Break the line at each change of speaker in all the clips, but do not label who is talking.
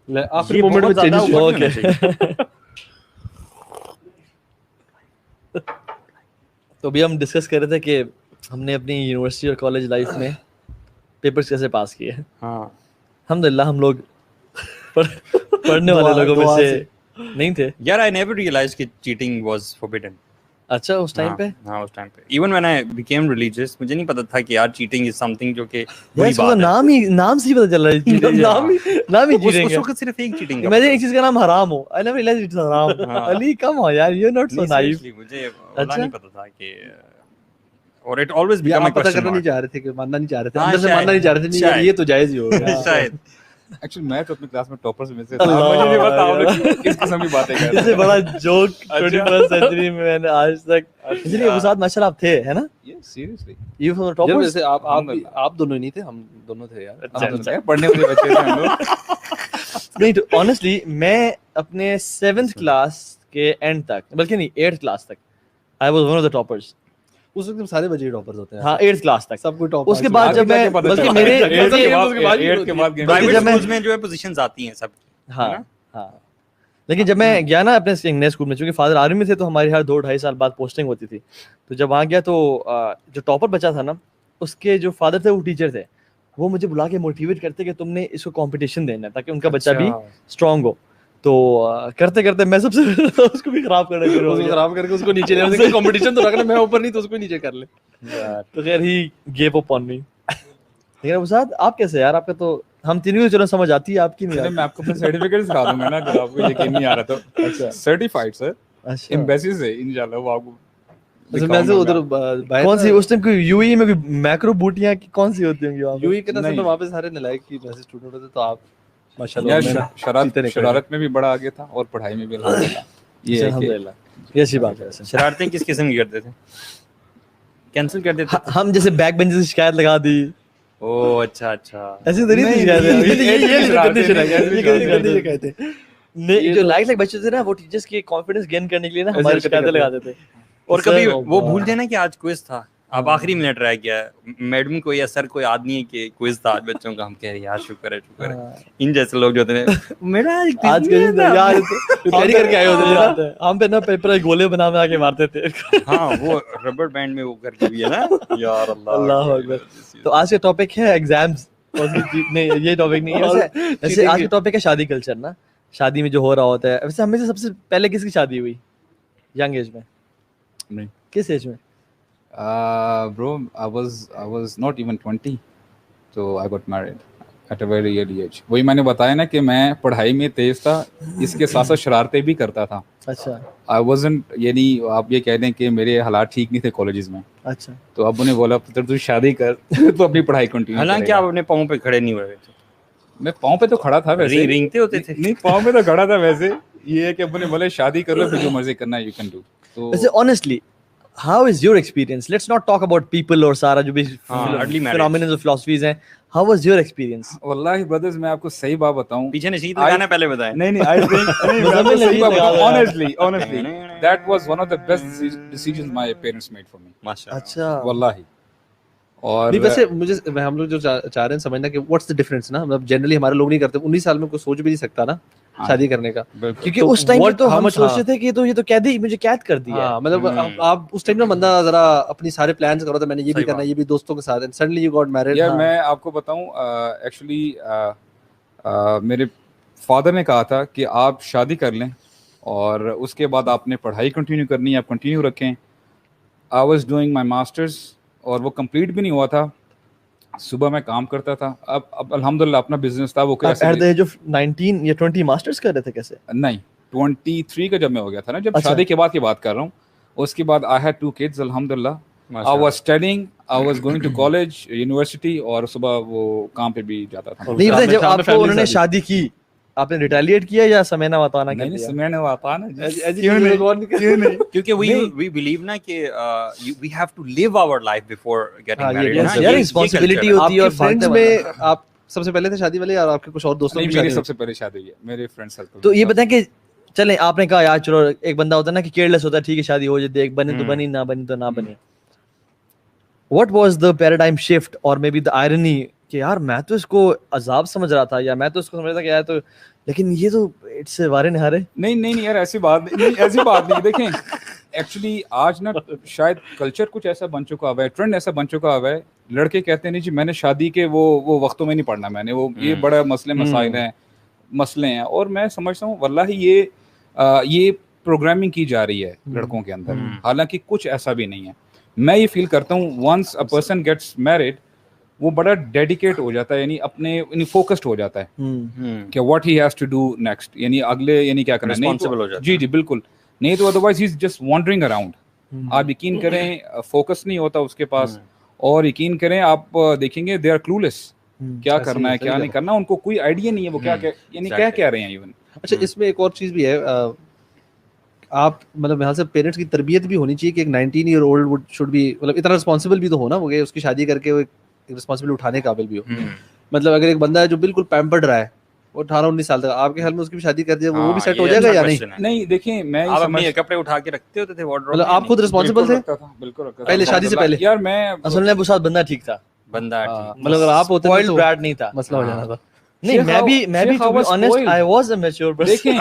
آخری مومنٹ میں changes
okay. تو ابھی ہم ڈسکس کر رہے تھے کہ ہم نے اپنی یونیورسٹی اور کالج لائف میں پیپرز کیسے پاس کیے.
ہاں
الحمدللہ ہم لوگ پڑھنے والے لوگوں میں سے نہیں تھے.
یار I never realized کہ cheating was forbidden.
اچھا اس ٹائم پہ.
ہاں اس ٹائم پہ even when I became religious مجھے نہیں پتا تھا کہ یار cheating is something جو کہ بری
اس کا
بات ہے.
نام سے ہی پتہ چل رہا ہے. نام ہی cheating ہے.
اس وقت صرف ایک cheating
میں ایک چیز کا نام حرام ہو. I never realized it's حرام. علی کم ہو یار, you're not so naive.
مجھے نہیں پتا تھا کہ اور it always became a
پتہ
question
کرنا نہیں
mark.
چاہ رہے تھے کہ ماننا نہیں چاہ رہے تھے, اندر سے ماننا نہیں چاہ رہے تھے یار یہ تو جائز ہی ہوگا.
شاید
ایکچولی میں تو اپنی کلاس میں ٹاپرز میں سے تھا, مجھے نہیں پتا آپ لوگ کس قسم کی باتیں کر رہے ہیں.
اس سے بڑا جوک 21st century میں میں نے آج تک. اس لیے استاد ماشاءاللہ آپ تھے ہے نا.
Seriously
You from the toppers.
جیسے آپ دونوں ہی نہیں تھے, ہم دونوں تھے یار.
پڑھنے والے بچے تھے ہم لوگ.
نہیں تو honestly میں اپنے 7th کلاس کے اینڈ تک, بلکہ نہیں 8th کلاس تک I was one of the toppers.
اس وقت سارے بچے ٹاپرز ہوتے ہیں.
ہاں 8th کلاس تک
سب کوئی ٹاپ.
اس کے بعد جب میں بلکہ میرے
پرائیویٹ اسکولز میں جو ہے پوزیشنز آتی ہیں سب.
ہاں ہاں لیکن جب میں گیا نا اپنے نئے اسکول میں, چونکہ فادر آرمی میں تھے تو ہماری ہر 2-2.5 سال بعد پوسٹنگ ہوتی تھی. تو جب وہاں گیا تو جو ٹاپر بچہ تھا نا, اس کے جو فادر تھے وہ ٹیچر تھے, وہ مجھے بلا کے موٹیویٹ کرتے کہ تم نے اس کو کمپٹیشن دینا ہے تاکہ ان کا بچہ بھی اسٹرانگ ہو. تو کرتے کرتے میں سب سے اس کو بھی خراب کرنا شروع ہو گیا.
خراب کر کے اس کو نیچے لے آنے کمپٹیشن تو رکھنا, میں اوپر نہیں تو اس کو نیچے کر لے.
تو خیر ہی گیو اپ آن می. لیکن استاد آپ کیسے یار, آپ کا تو ہم تینوں کو چلو سمجھ آتی ہے, آپ کی نہیں.
میں آپ کو اپنا سرٹیفکیٹ دکھا دوں گا نا اگر آپ کو یقین نہیں آ رہا تو. اچھا سرٹیفائڈ سر ایمبیسی سے انشاءاللہ وہ آپ کو.
ادھر
کون سی اس ٹائم کوئی یو ای میں کوئی میکرو بوٹیاں کون سی ہوتی ہوں گی
یو ای کے نا وہاں پہ سارے نلائق کی ویسے اسٹوڈنٹ ہوتے, تو آپ
ماشاءاللہ شرارت میں بھی بڑا آگے تھا اور پڑھائی میں بھی الحمدللہ. یہ
الحمدللہ یہ اچھی بات ہے.
شرارتیں کس قسم کی کرتے تھے؟ کینسل کر دیتے
ہم جیسے بیک بینچ سے شکایت لگا دی.
او اچھا
ایسی تو نہیں شکایت ہے. جو لائک بچے تھے نا وہ ٹیچرس کے کانفیڈنس گین کرنے کے لیے نا ہماری شکایتیں لگاتے تھے.
اور کبھی وہ بھول جائے نا کہ آج کوئز تھا, اب آخری منٹ رہ گیا, میڈم کو یا سر کوئی یاد نہیں ہے کہ کوئز تھا آج بچوں کا, ہم کہہ رہے ہیں یار شکر ہے. ان جیسے لوگ جو ہوتے ہیں میرا
آج یار تیاری کر کے آئے ہوتے ہیں, ہم پہ نا پیپر گولے بنا کے مارتے تھے.
ہاں وہ ربڑ بینڈ میں وہ کر کے بھی ہے نا. یار
اللہ اکبر. تو آج کا ٹاپک ہے ایگزامس. نہیں یہ ٹاپک نہیں ہے ویسے. آج کا ٹاپک ہے شادی کلچر نا, شادی میں جو ہو رہا ہوتا ہے. ویسے ہمیں سے سب سے پہلے کس کی شادی ہوئی ینگ ایج میں؟ کس ایج میں؟
Bro, I was not even 20, so I got married at a very early age. وہی میں نے بتایا نا کہ میں پڑھائی میں تیز تھا, اس کے ساتھ ساتھ شرارتیں بھی کرتا تھا.
اچھا
I wasn't, یعنی آپ یہ کہہ دیں کہ میرے حالات ٹھیک نہیں تھے کالجز میں.
اچھا
تو اب انہیں بولا تو شادی کر تو اپنی پڑھائی کنٹینیو.
حالانکہ آپ اپنے پاؤں پہ کھڑے نہیں ہوئے تھے.
میں پاؤں پہ تو کھڑا تھا ویسے,
رینگتے ہوتے تھے.
نہیں پاؤں پہ تو کھڑا تھا ویسے. یہ ہے کہ اب انہیں بولے شادی کر لو, پھر جو مرضی کرنا ہے یو کین ڈو. تو
ویسے honestly how is your experience? Let's not talk about people اور سارا جو بھی phenomena اور philosophies ہیں. How was your experience?
واللہ brothers میں آپ کو صحیح بات بتاؤں,
پیچھے نشید لگانا پہلے بتائیں.
نہیں I think honestly that was one of the best decisions my parents made for me.
ماشاءاللہ.
اچھا
واللہ. اور
ویسے مجھے ہم لوگ جو چاہ رہے ہیں سمجھنا کہ واٹس دا ڈفرنس نا, مطلب جنرلی ہمارے لوگ نہیں کرتے. 19 سال میں کوئی سوچ بھی نہیں سکتا نا شادی کرنے کا,
کیونکہ اس ٹائم تو ہم سوچتے تھے کہ یہ تو قیدی مجھے قید کر دیا.
ہاں مطلب آپ اس ٹائم میں بندہ ذرا اپنی سارے پلانز کرو, تو میں نے یہ بھی کرنا ہے, یہ بھی دوستوں کے ساتھ, and suddenly you got married.
یار میں آپ کو بتاؤں ایکچولی میرے فادر نے کہا تھا کہ آپ شادی کر لیں اور اس کے بعد آپ نے پڑھائی کنٹینیو کرنی ہے, آپ کنٹینیو رکھیں. I was doing my masters اور وہ کمپلیٹ بھی نہیں ہوا تھا. صبح میں کام کرتا تھا, اب الحمدللہ اپنا بزنس تھا. وہ
ایٹ دی ایج آف 19 یا 20 ماسٹرز کر رہے تھے کیسے؟
نہیں 23 کا جب میں ہو گیا تھا نا, جب شادی کے بعد کی بات کر رہا ہوں. اس کے بعد آئی ہیڈ 2 kids الحمدللہ. I was studying, I was going to college, university, اور صبح وہ کام پہ بھی جاتا تھا.
نہیں پتہ جب آپ کو انہوں نے شادی کی آپ نے ریٹیلیٹ کیا یا سمینا واتانا کیا؟
نہیں سمینا واتانا
کیوں نہیں,
کیونکہ we believe نا کہ we have to live our life before getting married.
یار رسپانسبلٹی ہوتی ہے. اور
فرینڈز میں آپ سب سے پہلے تھے شادی والے, اور آپ کے کچھ اور دوستوں کی
میری سب سے پہلے شادی ہوئی ہے میرے فرینڈ سرکل.
تو یہ بتائیں کہ چلیں آپ نے کہا یار چلو ایک بندہ ہوتا ہے نا کہ کیئرلیس ہوتا ہے, ٹھیک ہے شادی ہو جاتی ہے, ایک بنی تو بنی, نہ بنی تو نہ بنی. What was the paradigm shift or maybe the irony کہ یار میں تو اس کو عذاب سمجھ رہا تھا, یا میں تو اس کو سمجھ رہا تھا کہ یار تو, لیکن یہ تو اٹس وارے نہارے.
نہیں یار ایسی بات نہیں. دیکھیں ایکچولی آج نا شاید کلچر کچھ ایسا بن چکا ہوا ہے, ٹرینڈ ایسا بن چکا ہوا ہے, لڑکے کہتے ہیں نہیں جی میں نے شادی کے وہ وقتوں میں نہیں پڑھنا, میں نے وہ یہ بڑا مسئلے ہیں. اور میں سمجھتا ہوں واللہ یہ پروگرامنگ کی جا رہی ہے لڑکوں کے اندر, حالانکہ کچھ ایسا بھی نہیں ہے. میں یہ فیل کرتا ہوں once a person gets married وہ بڑا ڈیڈیکیٹ ہو جاتا ہے, یعنی فوکسڈ ہو جاتا ہے کہ what he has to do next, یعنی اگلے یعنی کیا کرنا ہے. جی بالکل, نہیں تو otherwise he is just wondering around. آپ یقین کریں فوکس نہیں ہوتا اس کے پاس, اور یقین کریں آپ دیکھیں گے دے آر کلولس, کیا کرنا ہے کیا نہیں کرنا, ان کو کوئی آئیڈیا نہیں ہے وہ کیا یعنی کیا کہہ رہے ہیں ایون.
اچھا اس میں ایک اور چیز بھی ہے, آپ مطلب یہاں سے پیرنٹس کی تربیت بھی ہونی چاہیے کہ ایک 19 year old would should be, مطلب اتنا رسپانسبل بھی تو ہونا وہ کہ اس کی شادی کر کے وہ ایک رسپانسبلٹی اٹھانے قابل بھی ہو. مطلب اگر ایک بندہ ہے جو بالکل پیمپرڈ رہا ہے, وہ 18-19 سال تک, آپ کے خیال میں اس کی بھی شادی کر دیا وہ بھی سیٹ ہو جائے گا یا نہیں؟
نہیں دیکھیں میں
اپنے کپڑے اٹھا کے رکھتے ہوتے تھے وارڈروب میں,
مطلب آپ خود رسپانسبل تھے
بالکل
پہلے شادی سے پہلے؟
یار میں
اصل میں وہ ساتھ بندہ ٹھیک تھا,
بندہ
مطلب اگر آپ ہوتے
spoiled brat نہیں تھا,
مسئلہ ہو جانا تھا.
نہیں میں بھی to be honest I was a mature person.
دیکھیں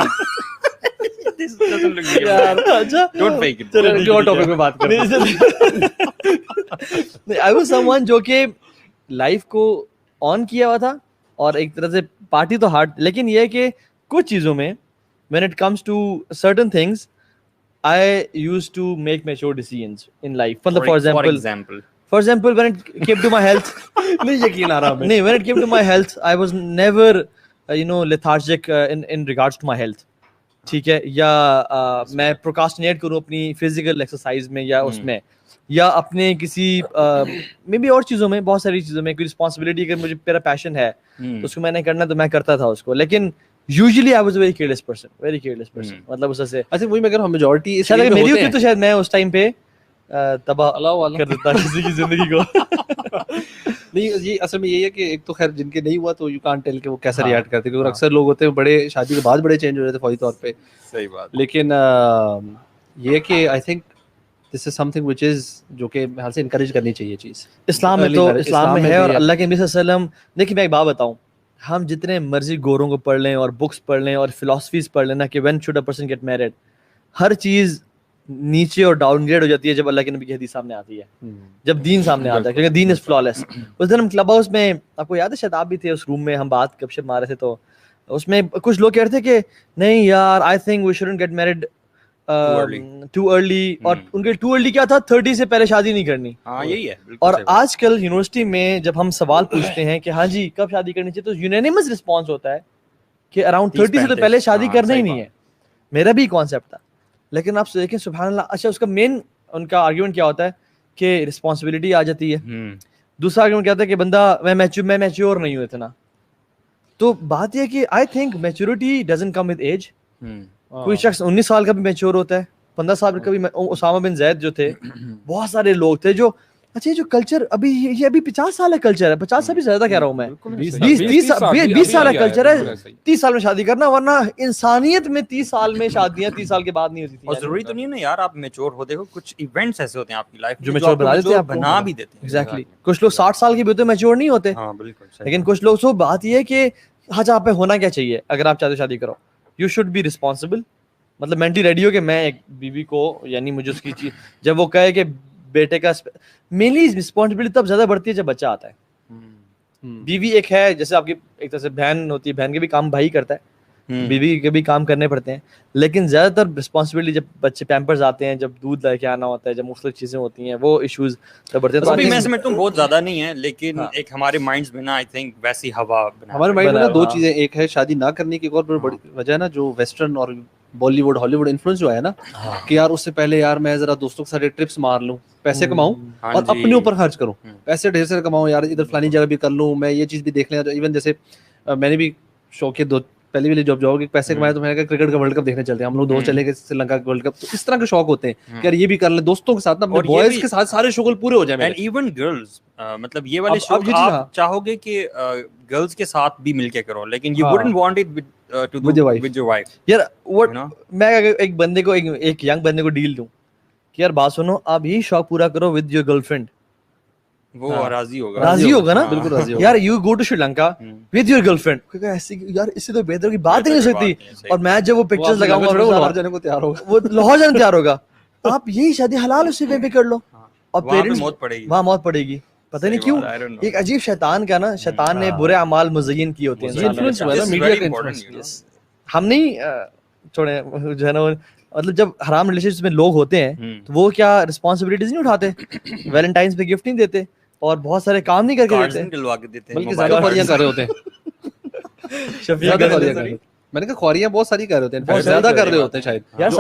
I was someone جو کہ لائف کو آن کیا ہوا تھا, اور ایک طرح سے پارٹی تو ہارڈ, لیکن یہ کہ کچھ چیزوں میں when it comes to certain things I used to make mature decisions in life. For example when it came to my health,
نہیں یقین آ رہا
نہیں when it came to my health I was never lethargic in regards to my health. ٹھیک ہے, یا میں پروکاسٹینیٹ کروں اپنی فزیکل ایکسرسائز میں, یا اس میں, یا اپنے کسی میں بھی اور چیزوں میں, بہت ساری چیزوں میں کوئی رسپانسبلٹی اگر مجھے میرا پیشن ہے تو اس کو میں نے کرنا تو میں کرتا تھا اس کو. لیکن usually I was a very careless person, مطلب اس سے
اچھا وہی میں اگر میجورٹی
میری ہوتی تو شاید میں اس ٹائم پہ تباہ کر دیتا کسی کی زندگی کو.
نہیں یہ اصل میں یہی ہے کہ ایک تو خیر جن کے نہیں ہوا تو یو کان ٹیل کہ وہ کیسا ریئیکٹ کرتے, کیونکہ اکثر لوگ ہوتے ہیں بڑے شادی کے بعد بڑے چینج ہو رہے تھے فوری طور پہ.
صحیح بات.
لیکن یہ کہ I think this is some thing which از جو کہ میرے سے انکریج کرنی چاہیے چیز
اسلام میں, تو اسلام میں ہے. اور اللہ کے نبی صلی اللہ علیہ وسلم, دیکھیے میں ایک بات بتاؤں, ہم جتنے مرضی گوروں کو پڑھ لیں اور بکس پڑھ لیں اور فلاسفیز پڑھ لیں نا کہ when should a person get married, ہر چیز نیچے اور ڈاؤن گریڈ ہو جاتی ہے جب اللہ کے نبی کی حدیث سامنے آتی ہے, جب دین سامنے آتا ہے, کیونکہ دین از فلالیس. اس دن ہم کلب ہاؤس میں, آپ کو یاد ہے شاید آپ بھی تھے اس روم میں, ہم بات گپ شپ مارے تھے, تو اس میں کچھ لوگ کہہ رہے تھے کہ نہیں یار I think we shouldn't get married too early, اور ان کے ٹو ارلی کیا تھا 30 سے پہلے شادی نہیں کرنی.
یہی ہے.
اور آج کل یونیورسٹی میں جب ہم سوال پوچھتے ہیں کہ ہاں جی کب شادی کرنی چاہیے, تو یونینیمس رسپانس ہوتا ہے کہ اراؤنڈ 30 سے تو پہلے شادی کرنا ہی نہیں ہے. میرا بھی کانسیپٹ تھا, لیکن آپ دیکھیں سبحان اللہ. اچھا اس کا مین ان کا آرگیومنٹ کیا ہوتا ہے کہ رسپانسبلٹی آ جاتی ہے. دوسرا آرگیومنٹ کیا ہوتا ہے کہ بندہ میں میچور نہیں ہوں اتنا. تو بات یہ کہ I think maturity doesn't come with age. کوئی شخص 19 سال کا بھی میچور ہوتا ہے, 15 سال کا بھی. اسامہ بن زید جو تھے, بہت سارے لوگ تھے جو, اچھا یہ جو کلچر ابھی یہ ابھی 50 سال کا کلچر ہے, 50 سے بھی زیادہ کہہ رہا ہوں میں, 20 سال کا کلچر ہے, 30 سال میں شادی کرنا, ورنہ انسانیت میں 30 سال میں شادیاں 30 سال کے بعد نہیں ہوتی تھی.
اور ضروری تو نہیں نا یار آپ میچور ہو, دیکھو کچھ ایونٹس ایسے ہوتے ہیں آپ کی لائف
جو میچور بنا دیتے ہیں,
بنا بھی دیتے ہیں.
ایگزیکٹلی, کچھ لوگ 60 سال کے بھی ہوتے ہیں میچور نہیں ہوتے.
ہاں بالکل.
لیکن کچھ لوگ, سو بات یہ ہے کہ ہاں آپ پہ ہونا کیا چاہیے اگر آپ چاہتے ہو شادی کرو, یو شوڈ بی رسپانسبل, مطلب مینٹلی ریڈی ہو کہ میں ایک بیوی کو, یعنی مجھے اس کی چیز جب وہ کہے کہ بیٹے کا مینلی رسپانسبلٹی تب زیادہ بڑھتی ہے جب بچہ آتا ہے. بیوی ایک ہے جیسے آپ کی ایک طرح سے بہن ہوتی ہے, بہن کے بھی کام بھائی کرتا ہے, بیوی کے بھی کام کرنے پڑتے ہیں, لیکن زیادہ تر رسپانسبلٹی جب بچے پیمپرز آتے ہیں, جب دودھ لے کے آنا ہوتا ہے, جب مختلف چیزیں ہوتی ہیں, وہ ایشوز بڑھتے ہیں.
تو میں سمجھتا ہوں بہت زیادہ نہیں ہے, لیکن ایک ہمارے مائنڈز میں نا آئی تھنک ویسی ہوا
ہمارے مائنڈ میں نا دو چیزیں, ایک ہے شادی نہ کرنے کی, ایک اور بڑی وجہ ہے نا جو ویسٹرن اور بالی ووڈ ہالی ووڈ انفلوئنس جو ہے نا کہ یار اس سے پہلے یار میں ذرا دوستوں کے ساتھ ٹرپس مار لوں, پیسے کماؤں اور اپنے اوپر خرچ کروں, پیسے ڈھیر سے کماؤں یار, ادھر فلانی جگہ بھی کر لوں, میں یہ چیز بھی دیکھ لیں. ایون جیسے میں نے بھی شوق ہے, پہلی والی جاب جاؤ کہ پیسے کمائے تو میں نے کہا کرکٹ کا ورلڈ کپ دیکھنے چلتے ہیں, ہم لوگ دوست چلے گئے سری لنکا کا ورلڈ کپ. تو اس طرح کے شوق ہوتے ہیں کہ یار یہ بھی کر لیں دوستوں کے ساتھ نا, اپنے بوائز کے ساتھ سارے شغل پورے ہو جائیں.
اینڈ ایون گرلز, مطلب یہ والے شوق آپ چاہو گے کہ گرلز کے ساتھ بھی مل کے کرو, لیکن you wouldn't want it to do with your wife.
یار میں ایک بندے کو, ایک ینگ بندے کو ڈیل دوں کہ یار بات سنو, آپ یہی شوق پورا کرو ود یور گرل فرینڈ,
وہ راضی ہوگا
نا,
بالکل راضی ہوگا.
یار you go to Sri Lanka with your girlfriend, ایسی یار اس سے تو بہتر کی بات ہی نہیں ہو سکتی. اور میں جب وہ پکچرز لگاؤں گا
لاہور جانے کو تیار ہوگا,
وہ لاہور جانے تیار ہوگا. آپ یہی شادی حلال اسی پہ بھی کر لو, اور پیرنٹس وہاں موت پڑے گی. پتہ نہیں کیوں, ایک عجیب شیطان کا نا, شیطان نے برے اعمال مزین کیے ہوتے ہیں.
انفلوئنس ہوا ہے نا, میڈیا کا انفلوئنس.
ہم نہیں چھوڑے جو ہے نا, مطلب جب حرام ریلیشن شپ میں لوگ ہوتے ہیں تو وہ کیا رسپانسبلٹیز نہیں اٹھاتے, ویلنٹائنس پہ گفٹ نہیں دیتے, اور بہت سارے کام نہیں کر کے دیتے,
بلکہ زیادہ خوریاں کر رہے ہوتے ہیں. میں نے کہا خوریاں بہت ساری کر رہے ہوتے ہیں, زیادہ کر رہے ہوتے ہیں شاید.
یار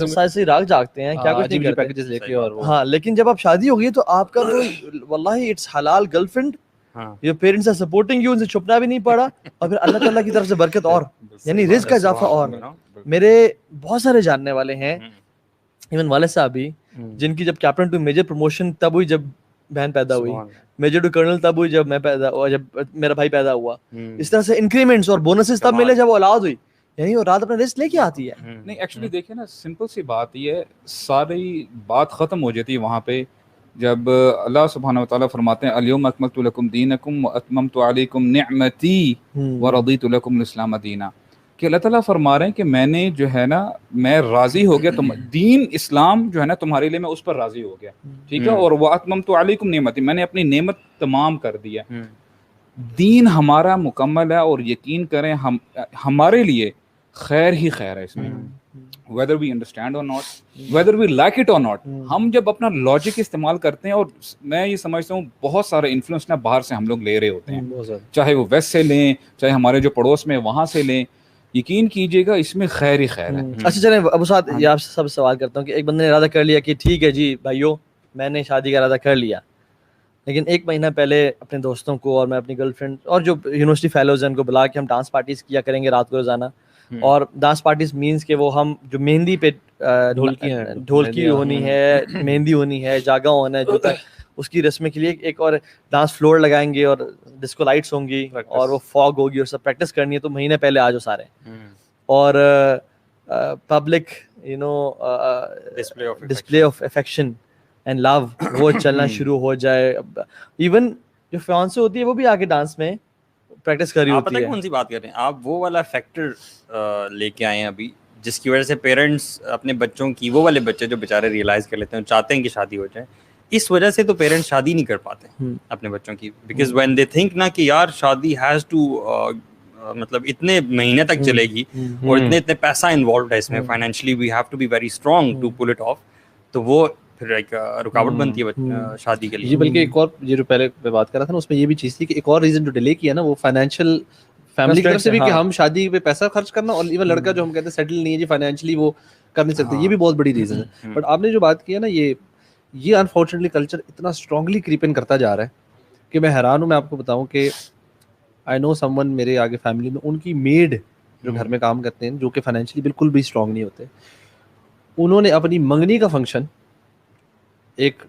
سائنسی راگ جاگتے ہیں, کیا کچھ نہیں کرتے
پیکیجز لے کے. اور
ہاں, لیکن جب آپ شادی ہو گئی تو آپ کا تو واللہ اٹس حلال girlfriend, your parents are supporting you, ان سے چھپنا بھی نہیں پڑا, اور پھر اللہ تعالیٰ کی طرف سے برکت اور یعنی رزق کا اضافہ. اور میرے بہت سارے جاننے والے ہیں, ایون والد صاحب بھی, جن کی جب کیپٹن ٹو میجر پروموشن تب ہوئی جب بہن پیدا ہوئی, میجر ٹو کرنل تب ہوئی جب میں پیدا ہوا, جب میرا بھائی پیدا ہوا. اس طرح سے انکریمنٹس اور بونسز تب ملے جب اولاد ہوئی. یعنی وہ رات اپنا رزق لے کے آتی ہے.
نہیں ایکچولی دیکھیں نا, سمپل سی بات یہ ہے, ساری بات ختم ہو جاتی ہے وہاں پہ جب اللہ سبحانہ و تعالیٰ فرماتے ہیں الیوم اکملت لکم دینکم واتممت علیکم نعمتی ورضیت لکم الاسلام دینا, کہ اللہ تعالیٰ فرما رہے ہیں کہ میں نے جو ہے نا, میں راضی ہو گیا, دین اسلام جو ہے نا تمہارے لیے میں اس پر راضی ہو گیا, ٹھیک ہے, اور واتممت علیکم نعمتی, میں نے اپنی نعمت تمام کر دیا. دین ہمارا مکمل ہے, اور یقین کریں ہمارے لیے خیر ہی خیر ہے اس میں, whether we understand or not, whether we like it or not. ہم جب اپنا لاجک استعمال کرتے ہیں, اور میں یہ سمجھتا ہوں بہت سارے انفلوئنس نا باہر سے ہم لوگ لے رہے ہوتے ہیں, چاہے وہ ویسٹ سے لیں, چاہے ہمارے جو پڑوس میں وہاں سے لیں, یقین کیجیے گا اس میں خیر ہی خیر ہے.
اچھا چلیں ابو سعد, یہ آپ سے سب سوال کرتا ہوں کہ ایک بندے نے ارادہ کر لیا کہ ٹھیک ہے جی بھائیو, میں نے شادی کا ارادہ کر لیا, لیکن ایک مہینہ پہلے اپنے دوستوں کو اور میں اپنی گرل فرینڈ اور جو یونیورسٹی فیلوز ہیں ان کو بلا کے ہم ڈانس پارٹیز کیا کریں گے رات کو روزانہ. اور ڈانس پارٹیز مینس کہ وہ ہم جو مہندی پہ ڈھولکی ہونی ہے, مہندی ہونی ہے, جاگا ہونا ہے, جو تک اس کی رسم کے لیے ایک اور ڈانس فلور لگائیں گے, اور ڈسکو لائٹس ہوں گی, اور وہ فاگ ہوگی, اور سب پریکٹس کرنی ہے. تو مہینے پہلے آ جاؤ سارے, اور public you know display of affection and love وہ چلنا شروع ہو جائے. ایون جو فیانسے ہوتی ہے وہ بھی آگے ڈانس میں پریکٹس کر رہی ہوتی ہے.
کون سی بات کر رہے ہیں آپ, وہ والا فیکٹر لے کے آئے ہیں ابھی, جس کی وجہ سے پیرنٹس اپنے بچوں کی, وہ والے بچے جو بیچارے ریئلائز کر لیتے ہیں, چاہتے ہیں کہ شادی ہو جائے, اس وجہ سے تو پیرنٹس شادی نہیں کر پاتے اپنے بچوں کی, بیکاز وین دے تھنک نا کہ یار شادی ہیز ٹو مطلب اتنے مہینے تک چلے گی, اور اتنے پیسہ انوالوڈ ہے اس میں, financially we have to be very strong to pull it off, تو وہ پھر ایک رکاوٹ بنتی ہے شادی کے لیے.
جی بلکہ ایک اور, یہ جو پہلے میں بات کر رہا تھا نا, اس میں یہ بھی چیز تھی کہ ایک اور ریزن جو ڈیلے کیا نا, وہ فائنینشیل فیملی کی طرف سے بھی, کہ ہم شادی پہ پیسہ خرچ کرنا, اور ایون لڑکا جو ہم کہتے ہیں سیٹل نہیں ہے جی فائنینشلی, وہ کر نہیں سکتے, یہ بھی بہت بڑی ریزن ہے. بٹ آپ نے جو بات کی ہے نا, یہ انفارچونیٹلی کلچر اتنا اسٹرانگلی کریپ ان کرتا جا رہا ہے کہ میں حیران ہوں. میں آپ کو بتاؤں کہ آئی نو سم ون, میرے آگے فیملی میں ان کی میڈ جو گھر میں کام کرتے ہیں, جو کہ فائنینشلی بالکل بھی اسٹرانگ نہیں ہوتے, انہوں نے اپنی منگنی کا فنکشن ایک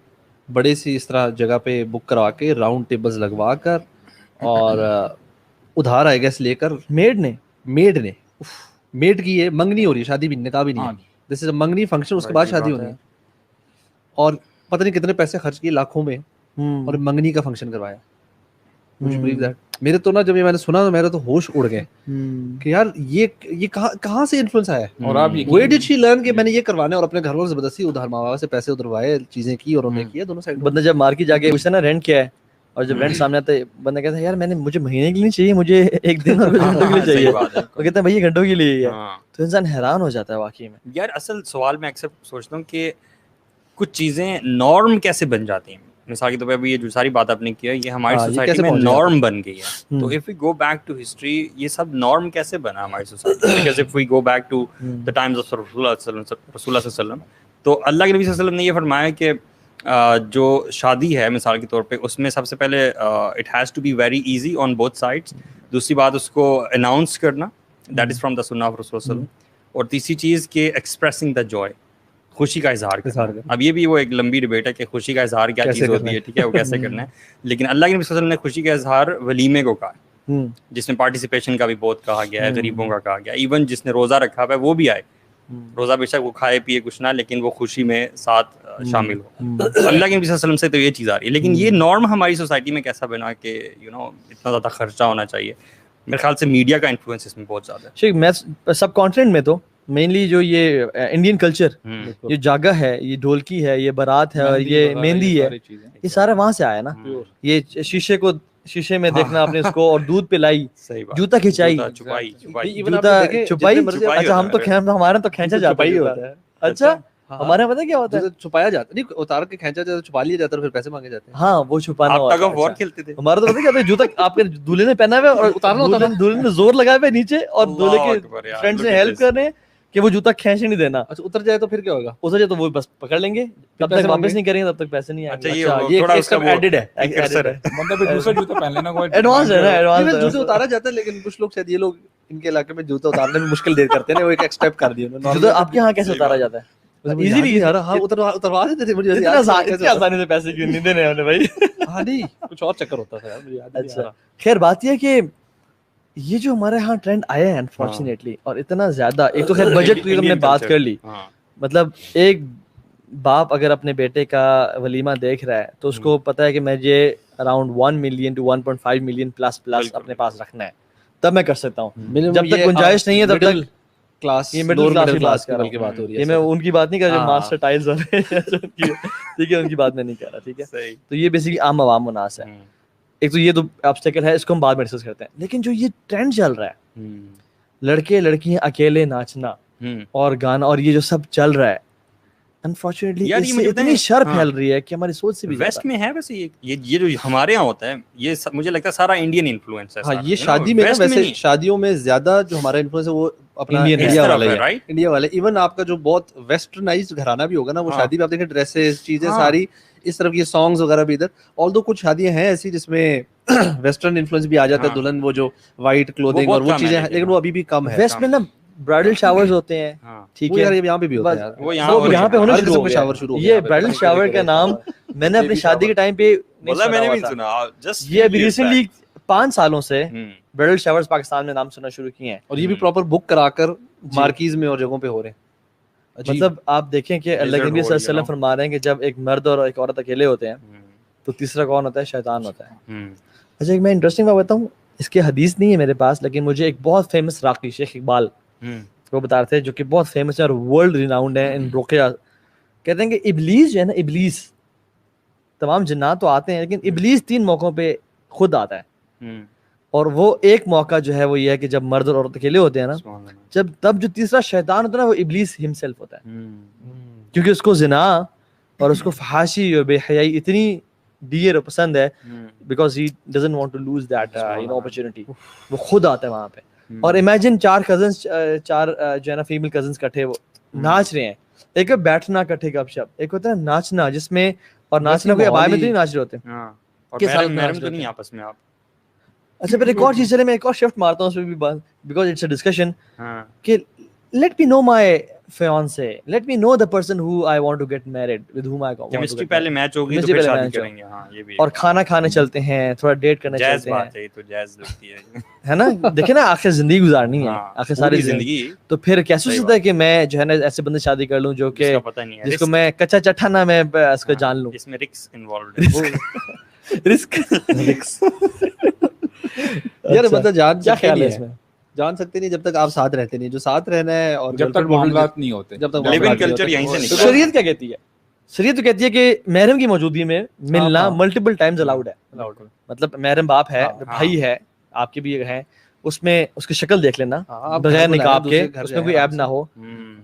بڑے سی اس طرح جگہ پہ بک کروا کے, راؤنڈ ٹیبلز لگوا کر, اور ادھار آئے گیس لے کر, میڈ کی یہ منگنی ہو رہی ہے, شادی بھی نکاح بھی نہیں ہے, دس از اے منگنی فنکشن, اس کے بعد شادی ہونی ہے, اور پتہ نہیں کتنے پیسے خرچ کیے, لاکھوں میں, اور منگنی کا فنکشن کروایا. میرے تو نا جب یہ میں نے سنا تو میرے تو ہوش اڑ گئے کہ یار یہ کہاں سے انفلوئنس آیا ہے, اور آپ ویئر ڈڈ شی لرن کہ میں نے یہ کروانا ہے, اور اپنے گھر والوں سے زبردستی ادھار ماں باپ سے پیسے ادھروائے, چیزیں کی, اور انہوں نے کیا دونوں سائڈ.
بندہ جب مارکیٹ جا کے پوچھتا نا رینٹ کیا ہے, اور جب رینٹ سامنے آتا ہے بندہ کہتا ہے یار مجھے مہینے کے لیے چاہیے, مجھے ایک دن اور کچھ گھنٹوں کے لیے چاہیے, وہ کہتا ہے بھائی گھنٹوں کے لیے ہے, تو انسان حیران ہو جاتا ہے واقعی میں.
یار اصل سوال میں اکثر سوچتا ہوں کہ کچھ چیزیں نارم کیسے بن جاتی ہیں. مثال کے طور پہ ابھی یہ جو ساری بات آپ نے کی ہے, یہ ہماری سوسائٹی میں نارم بن گئی ہے. تو if we go back to history, یہ سب نارم کیسے بنا ہماری society, because if we go back to the times of رسول اللہ صلی اللہ علیہ وسلم, تو اللہ کے نبی صلی اللہ علیہ وسلم نے یہ فرمایا کہ جو شادی ہے مثال کے طور پہ, اس میں سب سے پہلے it has to be very easy on both sides. دوسری بات, اس کو اناؤنس کرنا, دیٹ از فرام دا سنہ آف رسول وسلم. اور تیسری چیز کہ ایکسپریسنگ دا جوائے, خوشی کا اظہار کرنا. اب یہ بھی وہ ایک لمبی ڈبیٹ ہے کہ خوشی کا اظہار کیا چیز ہوتی ہے, ٹھیک ہے, وہ کیسے کرنا ہے. لیکن اللہ کے نبی صلی اللہ علیہ وسلم نے خوشی کا اظہار ولیمے کو کہا, جس میں پارٹیسپیشن کا بھی بہت کہا گیا ہے, غریبوں کا کہا گیا, ایون جس نے روزہ رکھا ہوا ہے وہ بھی آئے, روزہ بے شک وہ کھائے پیے کچھ نہ, لیکن وہ خوشی میں ساتھ شامل ہو. اللہ کے نبی صلی اللہ علیہ وسلم سے تو یہ چیز آ رہی ہے, لیکن یہ نارم ہماری سوسائٹی میں کیسا بنا کہ اتنا زیادہ خرچہ ہونا چاہیے. میرے خیال سے میڈیا کا انفلوئنس اس میں بہت زیادہ ہے.
میں سب کانٹیننٹ میں تو مینلی جو یہ انڈین کلچر, یہ جاگا ہے, یہ ڈھولکی ہے, یہ بارات ہے, اور یہ مہندی ہے, یہ سارا وہاں سے آیا نا. یہ شیشے میں دیکھنا آپ نے اس کو, اور دودھ پلائی, جوتا کھینچائی, جوتا چھپائی. اچھا ہم تو ہمارے تو کھینچا جاتا ہے. اچھا ہمارے یہاں پتہ کیا ہوتا ہے,
چھپایا جاتا نہیں, اتار کے کھینچا جاتا, چھپا لیا جاتا, پھر پیسے مانگے جاتے ہیں.
ہاں وہ چھپانا
ہوتا ہے. کھیلتے تھے
ہمارا تو پتہ کیا ہوتا ہے, جوتا آپ کے دولہے نے پہنا ہوا ہے اور اتارنا, دولہے نے زور لگایا ہوا ہے نیچے, اور دولہے کے فرینڈ سے ہیلپ کرنے کہ وہ جوتا کھینچ نہیں دینا.
اچھا اتر جائے تو پھر کیا ہوگا؟
اتر جائے تو وہ بس پکڑ لیں گے, تب تک واپس نہیں کریں گے, تب تک پیسے نہیں آئیں گے.
اچھا یہ تھوڑا اس کا
ایڈڈ ہے,
مطلب دوسرا جوتا پہن لینا, کوئی
ایڈوانس ہے نا, ایڈوانس
جوتے اتارا جاتا ہے. لیکن کچھ لوگ شاید یہ لوگ ان کے علاقے میں جوتا اتارنے میں مشکل دیر کرتے ہیں, وہ ایک اسٹیپ کر دیا انہوں نے.
جوتا آپ کے یہاں کیسے اتارا جاتا ہے؟
ایزیلی یار, ہاں اتروا دیتے تھے مجھے.
اتنی آسانی سے پیسے کیوں نہیں دینے ہم نے بھائی؟
ہاں نہیں, کچھ اور چکر ہوتا تھا یار.
اچھا خیر, بات یہ ہے کہ یہ جو ہمارے ہاں ٹرینڈ آیا ہے انفارچونیٹلی, اور اتنا زیادہ, ایک تو خیر بجٹ کی ہم نے بات کر لی, مطلب ایک باپ اگر اپنے بیٹے کا ولیمہ دیکھ رہا ہے تو اس کو پتا ہے کہ مجھے around 1 million to 1.5 million plus اپنے پاس رکھنا ہے, تب میں کر سکتا ہوں. جب تک گنجائش نہیں ہے تب تک
کلاس,
یہ مڈل کلاس کی
بات ہو رہی ہے.
یہ میں ان کی بات نہیں کر رہا جو ماسٹر ٹائلز والے, ٹھیک ہے, ان کی بات میں نہیں کر رہا, ٹھیک ہے. تو یہ بیسیکلی عام عوام مناس ہے. ایک تو یہ تو آبسٹیکل ہے, اس کو ہم بعد میں ڈسکس کرتے ہیں. لیکن جو یہ ٹرینڈ چل رہا ہے, لڑکے لڑکیاں اکیلے ناچنا اور گانا, اور یہ جو سب چل رہا ہے, انفارچونیٹلی اتنی شر پھیل رہی ہے کہ ہماری سوچ سے بھی
ویسٹ میں ہے. ویسے یہ جو ہمارے یہاں ہوتا ہے, یہ مجھے لگتا ہے سارا انڈین انفلوئنس ہے.
ہاں یہ شادی میں, ویسے شادیوں میں زیادہ جو ہمارا انفلوئنس ہے وہ اپنا انڈیا والا ہے, انڈیا والا. ایون آپ کا جو بہت ویسٹرنائزڈ گھرانہ بھی ہوگا نا, وہ شادی میں آپ دیکھیں ڈریسز, چیزیں ساری اس طرف, یہ سانگز وغیرہ بھی ادھر. آلدو کچھ شادیاں ہیں ایسی جس میں ویسٹرن انفلوئنس بھی آ جاتا ہے, دلہن وہ جو وائٹ کلوتھنگ اور وہ چیزیں, لیکن وہ ابھی بھی کم ہے.
ویسٹ میں نا برائڈل شاورز ہوتے ہیں, ٹھیک ہے,
یہاں پہ بھی ہوتا ہے,
وہ یہاں پہ ہونا شروع ہو گیا. یہ برائڈل شاور کا نام میں نے اپنی شادی کے ٹائم پہ نہیں سنا. یہ ابھی ریسنٹلی 5 سالوں سے برائڈل شاورز پاکستان میں نام سننا شروع کیے ہیں,
اور یہ بھی پراپر بک کرا کر مارکیز میں اور جگہوں پہ ہو رہے ہیں.
مطلب آپ دیکھیں کہ اللہ کے نبی صلی اللہ علیہ وسلم فرما رہے ہیں کہ جب ایک مرد اور ایک عورت اکیلے ہوتے ہیں تو تیسرا کون ہوتا ہے؟ شیطان ہوتا ہے. اچھا ایک میں انٹرسٹنگ بات بتاؤں, اس کے حدیث نہیں ہے میرے پاس, لیکن مجھے ایک بہت فیمس راقی شیخ اقبال وہ بتا رہے تھے, جو کہ بہت فیمس ہے اور ورلڈ ریناؤنڈ ہے ان رقیہ. کہتے ہیں کہ ابلیس جو ہے نا, ابلیس, تمام جنات تو آتے ہیں لیکن ابلیس 3 موقعوں پہ خود آتا ہے. اور وہ ایک موقع جو ہے وہ یہ ہے کہ جب مرد اور عورت اکیلے ہوتے ہیں نا, تب جو تیسرا شیطان ہوتا ہے نا, وہ ابلیس ہمسیلف ہوتا ہے, کیونکہ اس کو زنا اور اس کو فحاشی اور بے حیائی اتنی ڈیئر پسند ہے, because he doesn't want to lose that opportunity. وہ خود آتا ہے وہاں پہ. اور امیجن 4 کزنس, 4 جو ہے نا فیمل کزنس کٹھے وہ ناچ رہے ہیں. ایک ہے بیٹھنا کٹھے گپ شپ, ایک ہوتا ہے ناچنا, جس میں, اور ناچنا کوئی ابائے میں تو نہیں ناچ رہے ہوتے ہیں
آپس میں آپ.
اچھا پھر ایک اور چیز, چلے میں ایک اور شفٹ مارتا ہوں اس پہ بھی بات, بیکاز اٹس اے ڈسکشن, کہ let me know my fiancé, let me know the person who I want to get married, with whom I want to get married.
Chemistry پہلے میچ ہوگی تو پھر شادی کریں گے. ہاں یہ بھی,
اور کھانا کھانے چلتے ہیں, تھوڑا ڈیٹ کرنے چلتے ہیں.
جیز تو جیز لگتی
ہے نا, دیکھیں نا آخر زندگی گزارنی ہے, آخر ساری زندگی, تو پھر کیسے ہو سکتا ہے کہ میں جو ہے نا ایسے بندے شادی کر لوں جو کہ جس کو میں کچا چٹھا نہ میں اس کو جان لوں.
اس میں رسک انوالوڈ ہے.
رسک
یار مطلب جان
کیا خیال ہے اس میں؟
جان سکتے نہیں جب تک آپ ساتھ رہتے نہیں, جو ساتھ رہنا ہے, اور
جب تک معاملات نہیں ہوتے,
جب تک
لیونگ کلچر یہیں سے نکلا.
شریعت کیا کہتی ہے؟ شریعت تو کہتی ہے کہ محرم کی موجودگی میں ملنا ملٹیپل ٹائمز الاؤڈ ہے. مطلب محرم باپ ہے, بھائی ہے, آپ کے بھی ہیں, اس میں اس کی شکل دیکھ لینا بغیر نقاب کے, اس میں کوئی عیب نہ ہو,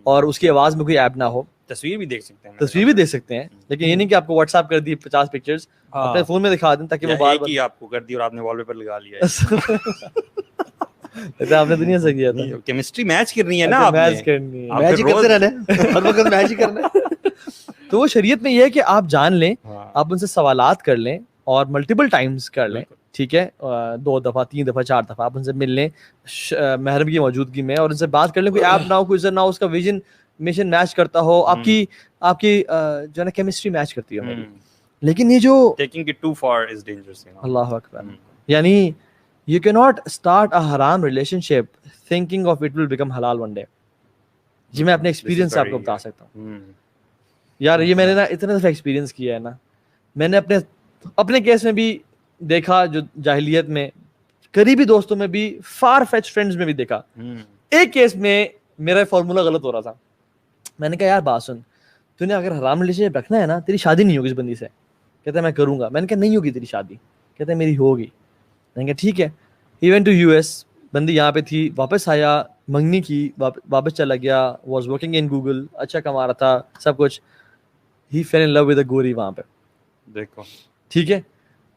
اور اس کی آواز میں کوئی عیب نہ ہو.
تصویر بھی دیکھ سکتے ہیں,
تصویر بھی دیکھ سکتے ہیں, لیکن یہ نہیں کہ آپ کو واٹس ایپ کر دی 50 پکچرز اپنے فون میں دکھا دیں تاکہ وہ بار
بار آپ کو کر دی اور آپ نے وال پیپر لگا لیا.
آپ نے دنیا سے کیا تھا,
کیمسٹری میچ کرنی ہے نا,
میچ کرنی ہے,
میچ کرتے رہنا ہے, ہر وقت میچ ہی کرنا ہے.
تو وہ شریعت میں یہ ہے کہ آپ جان لیں, آپ ان سے سوالات کر لیں اور ملٹیپل ٹائمز کر لیں, ٹھیک ہے, 2 دفعہ 3 دفعہ 4 دفعہ آپ ان سے مل لیں محرم کی موجودگی میں, اور ان سے بات کر لیں, کوئی ایپ نہ ہو, کوئی عذر نہ ہو, اس کا ویژن مشن میچ کرتا ہو, آپ کی جو ہے نا کیمسٹری میچ کرتی ہو. لیکن یہ جو
taking it too far is dangerous,
اللہ اکبر, یعنی you cannot start a haram relationship thinking of it will become halal one day. جی میں اپنے ایکسپیرینس سے آپ کو بتا سکتا ہوں یار. یہ میں نے نا اتنا دفعہ ایکسپیرینس کیا ہے نا, میں نے اپنے کیس میں بھی دیکھا, جو جاہلیت میں قریبی دوستوں میں بھی, فار فیچ فرینڈز میں بھی دیکھا. ایک کیس میں میرا فارمولا غلط ہو رہا تھا. میں نے کہا یار بات سن, تو نے اگر حرام ریلیشن شپ رکھنا ہے نا, تیری شادی نہیں ہوگی اس بندی سے. کہتا ہے میں کروں گا. میں نے کہا نہیں ہوگی تیری شادی. کہتا ہے میری ہوگی. میں نے کہا ٹھیک ہے. He went to U S, بندی یہاں پہ تھی, واپس آیا, منگنی کی, واپس چلا گیا, واز ورکنگ ان گوگل, اچھا کما رہا تھا سب کچھ. ہی فیل ان لو ود اے گوری وہاں پہ,
دیکھو
ٹھیک ہے.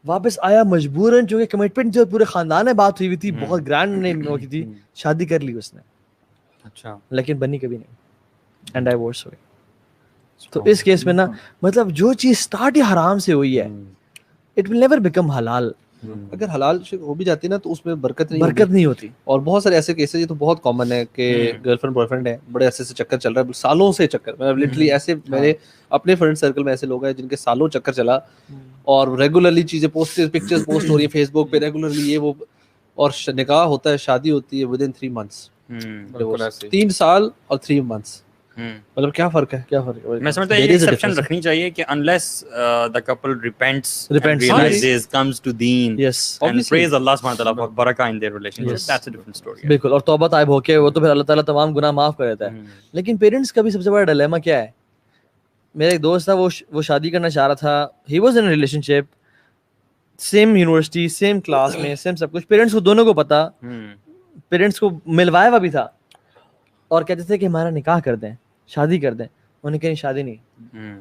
واپس آیا مجبوراً, جو کہ کمٹمنٹ جو پورے خاندان میں بات ہوئی ہوئی تھی, بہت گرینڈ نے ہو کی تھی, شادی کر لی اس نے.
اچھا
لیکن بنی کبھی نہیں, اینڈ ڈائیورس ہوئے. تو اس کیس میں نا مطلب جو چیز اسٹارٹ ہی حرام سے ہوئی ہے, اٹ ول نیور بیکم حلال.
اگر حلال ہو بھی جاتی نا تو اس میں برکت
نہیں ہوتی.
اور بہت سارے ایسے کیسز, یہ تو بہت کامن ہے کہ گرل فرینڈ بوائے فرینڈ ہے, بڑے عرصے سے چکر چل رہا ہے, سالوں سے چکر, مطلب لٹرلی ایسے میرے اپنے فرینڈ سرکل میں ایسے لوگ ہیں جن کے سالوں چکر چلا, اور ریگولرلی چیزیں پکچرز پوسٹ ہو رہی ہیں فیس بک پہ ریگولرلی, یہ وہ, اور نکاح ہوتا ہے, شادی ہوتی ہے ود ان 3 months, 3 سال اور 3 months. مطلب کیا فرق ہے, کیا فرق ہے.
میں سمجھتا ہوں یہ ایکسیپشن رکھنی چاہیے کہ unless the couple repents and realizes, comes to deen and praise Allah subhanahu wa ta'ala for barakah in their relationship, that's a different story.
بالکل, اور توبہ طائب ہو کے وہ تو پھر اللہ تعالیٰ تمام گناہ معاف کر دیتا ہے. لیکن پیرنٹس کا بھی سب سے بڑا ڈیلیما کیا ہے. میرا ایک دوست تھا, وہ شادی کرنا چاہ رہا تھا, he was in relation ship, same university, same class میں, سیم سب کچھ. پیرنٹس کو دونوں کو پتا, پیرنٹس کو ملوایا ہوا بھی تھا, اور کہتے تھے کہ ہمارا نکاح کر دیں, شادی کر دیں. انہوں نے کہا شادی نہیں.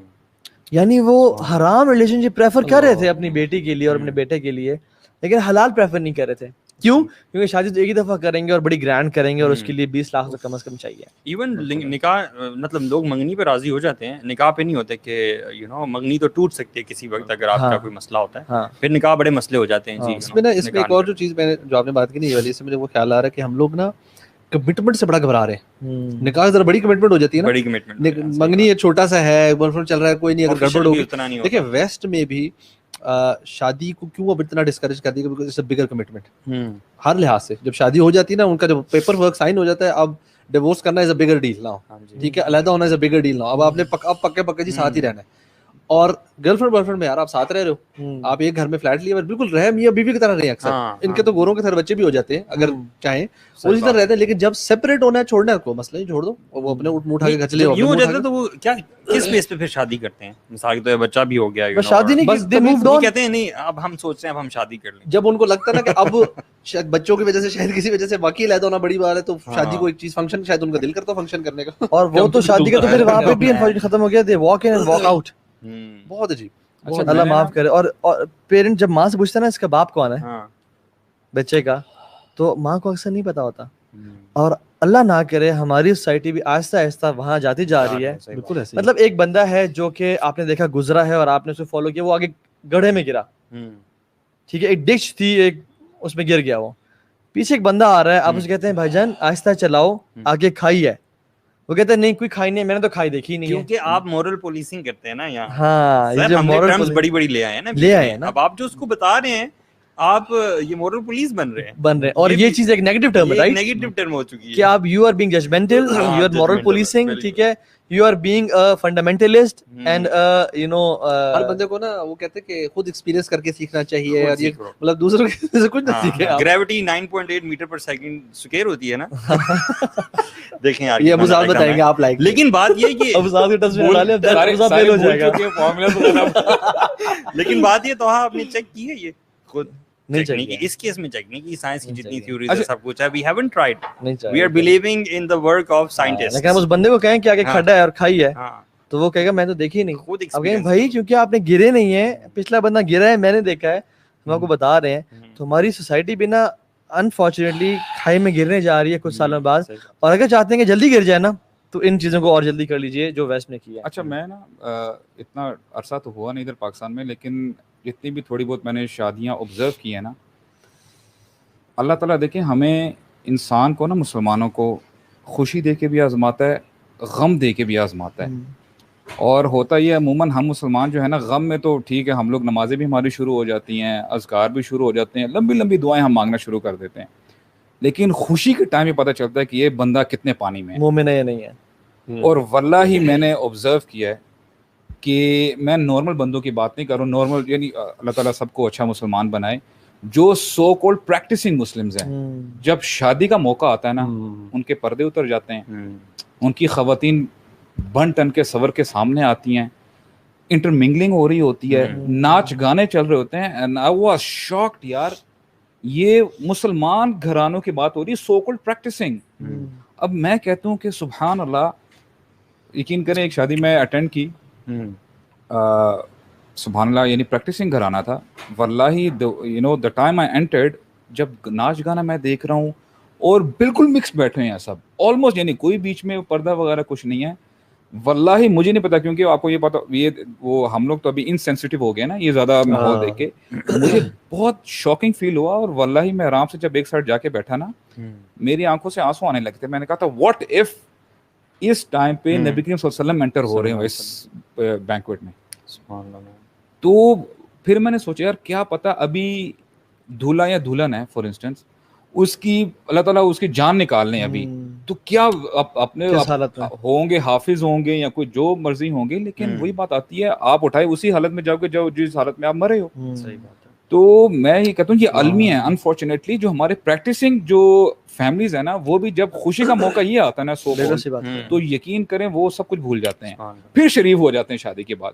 یعنی وہ حرام ریلیشن شپ پریفر کر رہے تھے اپنی بیٹی کے لیے اور اپنے بیٹے کے لیے, لیکن حلال پریفر نہیں کر رہے تھے. کیوں؟ کیونکہ شادی تو ایک ہی دفعہ کریں گے اور بڑی گرینڈ کریں گے, اور اس کے لیے 20 لاکھ تو کم از کم چاہیے.
ایون نکاح, مطلب لوگ منگنی پہ راضی ہو جاتے ہیں, نکاح پہ نہیں ہوتے کہ منگنی تو ٹوٹ سکتی ہے کسی وقت اگر آپ کا کوئی مسئلہ ہوتا ہے, پھر نکاح بڑے مسئلے ہو جاتے ہیں. جی
اس میں ایک اور جو چیز جو آپ نے بات کی نہیں, یہ والی سے مجھے وہ خیال آ رہا ہے کہ ہم لوگ نا کمٹمنٹ سے بڑا گھبرا رہے ہیں. نکاح ذرا بڑی کمٹمنٹ ہو جاتی ہے نا,
بڑی کمٹمنٹ,
منگنی ایک چھوٹا سا ہے, بوائے فرینڈ چل رہا ہے, کوئی نہیں, اگر گڑبڑ ہوگی. دیکھیں ویسٹ میں بھی شادی کو کیوں اب اتنا ڈسکریج کر دیا, because it's a bigger commitment ہر لحاظ سے. جب شادی ہو جاتی ہے نا, ان کا جب پیپر ورک سائن ہو جاتا ہے, اب ڈیورس کرنا از اے بگر ڈیل نا, ٹھیک ہے, علیحدہ ہونا از اے بگر ڈیل نا. اب آپ نے پکے جی ساتھ ہی رہنا ہے. اور گرل فرینڈ بوائے فرینڈ میں یار آپ ساتھ رہ رہے ہو, آپ ایک گھر میں فلیٹ لیے, بالکل رہے میاں بیوی کی طرح رہے. اکثر ان کے تو گوروں کے سر بچے بھی ہو جاتے ہیں اگر چاہیں, اسی طرح رہتے ہیں. لیکن جب سیپریٹ ہونا ہے, چھوڑنا ہے کو مسئلہ ہی چھوڑ دو, وہ اپنے اٹھا کے گھر چلے
یوں ہو جاتا ہے. تو وہ کیا کس بیس پہ پھر شادی کرتے ہیں؟ مثال کے طور پہ بچہ بھی ہو گیا,
شادی نہیں, بس دے مووڈ آن,
کہتے ہیں نہیں اب ہم سوچ رہے ہیں اب ہم شادی کر لیں.
جب ان کو لگتا ہے نا کہ اب شاید بچوں کی وجہ سے, شاید کسی وجہ سے واقعی علیحدہ ہونا بڑی بات ہے, تو شادی کو ایک چیز فنکشن, شاید ان کا دل کرتا فنکشن کرنے کا,
اور وہ تو شادی کا تو پھر وہاں پہ بھی ختم ہو گیا, they walk in and walk out.
بہت عجیب.
اللہ معاف کرے. اور پیرنٹ جب ماں سے پوچھتا ہے نا اس کا باپ کون ہے بچے کا, تو ماں کو اکثر نہیں پتا ہوتا. اور اللہ نہ کرے ہماری سوسائٹی بھی آہستہ آہستہ وہاں جاتی جا رہی ہے. بالکل ایسے, مطلب ایک بندہ ہے جو کہ آپ نے دیکھا گزرا ہے اور آپ نے اسے فالو کیا, وہ آگے گڑھے میں گرا, ٹھیک ہے, ایک ڈش تھی, ایک اس میں گر گیا, وہ پیچھے ایک بندہ آ رہا ہے, آپ اسے کہتے ہیں بھائی جان آہستہ چلاؤ, آگے کھائی ہے, وہ کہتے ہیں نہیں کوئی کھائی نہیں, میں نے تو کھائی دیکھی نہیں,
کیونکہ آپ مورل پولیسنگ کرتے ہیں نا یہاں.
ہاں, یہ جو
مورل بڑی بڑی لے آئے ہیں نا, اب آپ جو اس کو بتا رہے ہیں آپ یہ مورل پولیس بن رہے ہیں. اور
یہ چیز ایک نیگیٹو ٹرم ہے, رائٹ,
نیگیٹو ٹرم ہو چکی ہے
کہ آپ you are being judgmental, you are moral policing, ٹھیک ہے, you are being fundamentalist, and you know
ہر بندے کو نا وہ کہتے ہیں کہ خود ایکسپیرینس کر کے سیکھنا چاہیے, اور یہ مطلب دوسروں سے کچھ نہ سیکھے.
Gravity 9.8 meter per second square ہوتی ہے نا, دیکھیں یار
یہ ابو صاحب بتائیں گے آپ لائک.
لیکن بات یہ کہ
ابو صاحب کے ٹچ میں ڈالے, ابو صاحب فیل ہو جائے گا.
لیکن بات یہ تو آپ نے چیک کی ہے یہ خود
نہیں چاہیے
اس کیس میں چیک نہیں کی, سائنس کی جتنی تھیوریز ہے سب کچھ ہے, we haven't tried, we are believing in the work of scientists.
لیکن ہم اس بندے کو کہیں کہ آگے کھڈا ہے اور کھائی ہے, تو وہ کہے گا میں تو دیکھی نہیں. اب کہیں بھائی کیونکہ آپ نے گرے نہیں ہیں, پچھلا بندہ گرا ہے, میں نے دیکھا ہے, ہم آپ کو بتا رہے ہیں. تو ہماری سوسائٹی بھی نا انفارچونیٹلی کھائی میں گرنے جا رہی ہے کچھ سالوں بعد, اور اگر چاہتے ہیں کہ جلدی گر جائے نا, تو ان چیزوں کو اور جلدی کر لیجئے جو ویسٹ نے کیا.
اچھا میں نا اتنا عرصہ تو ہوا نہیں ادھر پاکستان میں, لیکن جتنی بھی تھوڑی بہت میں نے شادیاں آبزرو کی ہیں نا, اللہ تعالیٰ دیکھیں ہمیں انسان کو نا, مسلمانوں کو خوشی دے کے بھی آزماتا ہے, غم دے کے بھی آزماتا ہے. اور ہوتا یہ عموماً ہم مسلمان جو ہے نا, غم میں تو ٹھیک ہے, ہم لوگ نمازیں بھی ہماری شروع ہو جاتی ہیں, اذکار بھی شروع ہو جاتے ہیں, لمبی لمبی دعائیں ہم مانگنا شروع کر دیتے ہیں. لیکن خوشی کے ٹائم میں پتہ چلتا ہے کہ یہ بندہ کتنے پانی میں ہے,
مومن ہے یا نہیں ہے.
اور واللہ میں نے آبزرو کیا ہے کہ میں نارمل بندوں کی بات نہیں کر رہا ہوں, نارمل یعنی اللہ تعالیٰ سب کو اچھا مسلمان بنائے, جو سو کولڈ پریکٹسنگ مسلمز ہیں, جب شادی کا موقع آتا ہے نا ان کے پردے اتر جاتے ہیں, ان کی خواتین بن ٹن کے سور کے سامنے آتی ہیں, انٹرمنگلنگ ہو رہی ہوتی ہے, ناچ گانے چل رہے ہوتے ہیں. اینڈ آئی واز شاکڈ یار, یہ مسلمان گھرانوں کی بات ہو رہی ہے, سو کولڈ پریکٹسنگ. اب میں کہتا ہوں کہ سبحان اللہ, یقین کریں ایک شادی میں اٹینڈ کی, سبحان اللہ, یعنی پریکٹسنگ گھرانہ تھا واللہ. You know the time I entered, جب ناچ گانا میں دیکھ رہا ہوں اور بالکل مکس بیٹھے ہیں سب آلموسٹ, یعنی کوئی بیچ میں پردہ وغیرہ کچھ نہیں ہے. واللہ مجھے نہیں پتا, کیونکہ آپ کو یہ پتا, یہ وہ ہم لوگ تو ابھی انسینسٹیو ہو گئے نا یہ زیادہ ماحول دیکھ کے, مجھے بہت شاکنگ فیل ہوا. اور واللہ میں آرام سے جب ایک سائڈ جا کے بیٹھا نا, میری آنکھوں سے آنسو آنے لگتے. میں نے کہا تھا واٹ اف اس ٹائم پہ نبی کریم صلی اللہ علیہ وسلم انٹر ہو رہے ہوں اس بینکویٹ میں. تو پھر میں نے سوچا یار کیا پتا ابھی دھولا یا دلہن ہے فار انسٹنس, اس کی اللہ تعالیٰ اس کی جان نکال لیں ابھی, تو کیا اپنے ہوں گے, حافظ ہوں گے یا کوئی جو مرضی ہوں گے, لیکن وہی بات آتی ہے آپ اٹھائے اسی حالت میں جاؤ گے جو جس حالت میں آپ مرے ہو.
صحیح بات ہے.
تو میں یہ کہتا ہوں یہ المی ہے انفارچونیٹلی, جو ہمارے پریکٹسنگ جو فیملیز ہیں نا, وہ بھی جب خوشی کا موقع یہ آتا ہے نا تو یقین کریں وہ سب کچھ بھول جاتے ہیں, پھر شریف ہو جاتے ہیں شادی کے بعد,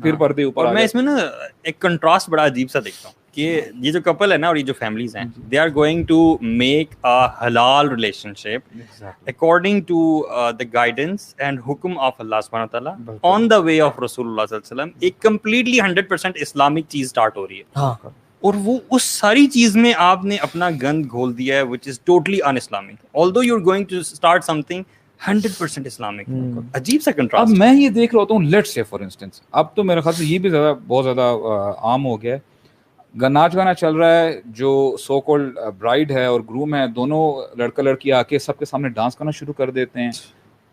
پھر پردے اوپر.
اور میں اس میں نا ایک کنٹراسٹ بڑا عجیب سا دیکھتا ہوں کہ یہ جو کپل ہے نا اور یہ جو فیملیز ہیں, they are going to make a حلال relationship according to the guidance and حکم آف اللہ سبحانہ تعالیٰ آن دا وے آف رسول اللہ صلی اللہ علیہ وسلم. ایک کمپلیٹلی 100% اسلامک چیز اسٹارٹ ہو رہی ہے, اور وہ اس ساری چیز میں آپ نے اپنا گند گھول دیا ہے which is totally un-Islamic, although you're going to start something 100% Islamic. عجیب سا کنٹراسٹ.
اب میں یہ دیکھ رہا ہوں, لیٹس سے فار انسٹنس, اب تو میرے خیال سے یہ بھی زیادہ بہت زیادہ عام ہو گیا ہے, ناچ گانا چل رہا ہے, جو سو کولڈ برائڈ ہے اور گروم ہے دونوں لڑکا لڑکی آ کے سب کے سامنے ڈانس کرنا شروع کر دیتے ہیں.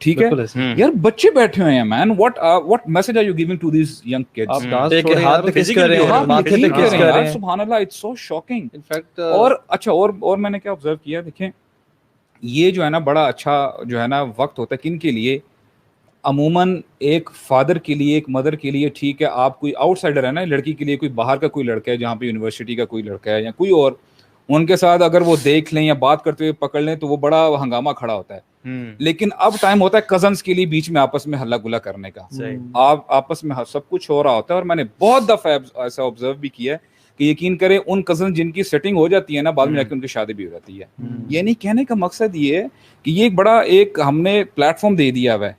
ٹھیک ہے یار, بچے بیٹھے ہوئے ہیں مین, what message are you giving to these young kids?
آپ ڈانس ایک ہاتھ پہ کس کر رہے ہیں, ماتھے پہ کس کر رہے ہیں,
سبحان اللہ, it's so shocking. In fact اور اچھا اور میں نے کیا آبزرو کیا, دیکھیں یہ جو ہے نا بڑا اچھا جو ہے نا وقت ہوتا ہے کن کے لیے, عموماً ایک فادر کے لیے, ایک مدر کے لیے. ٹھیک ہے آپ کوئی آؤٹ سائڈر ہے نا, لڑکی کے لیے کوئی باہر کا کوئی لڑکا ہے جہاں پہ یونیورسٹی کا کوئی لڑکا ہے یا کوئی اور, ان کے ساتھ اگر وہ دیکھ لیں یا بات کرتے ہوئے پکڑ لیں تو وہ بڑا ہنگامہ کھڑا ہوتا ہے. لیکن اب ٹائم ہوتا ہے کزنس کے لیے بیچ میں آپس میں ہلا گلا کرنے کا, آپ آپس میں سب کچھ ہو رہا ہوتا ہے. اور میں نے بہت دفعہ ایسا آبزرو بھی کیا ہے کہ یقین کریں ان کزن جن کی سیٹنگ ہو جاتی ہے نا, بعد میں جا کے ان کی شادی بھی ہو جاتی ہے. یعنی کہنے کا مقصد یہ ہے کہ یہ بڑا ایک ہم نے پلیٹ فارم دے دیا ہوا ہے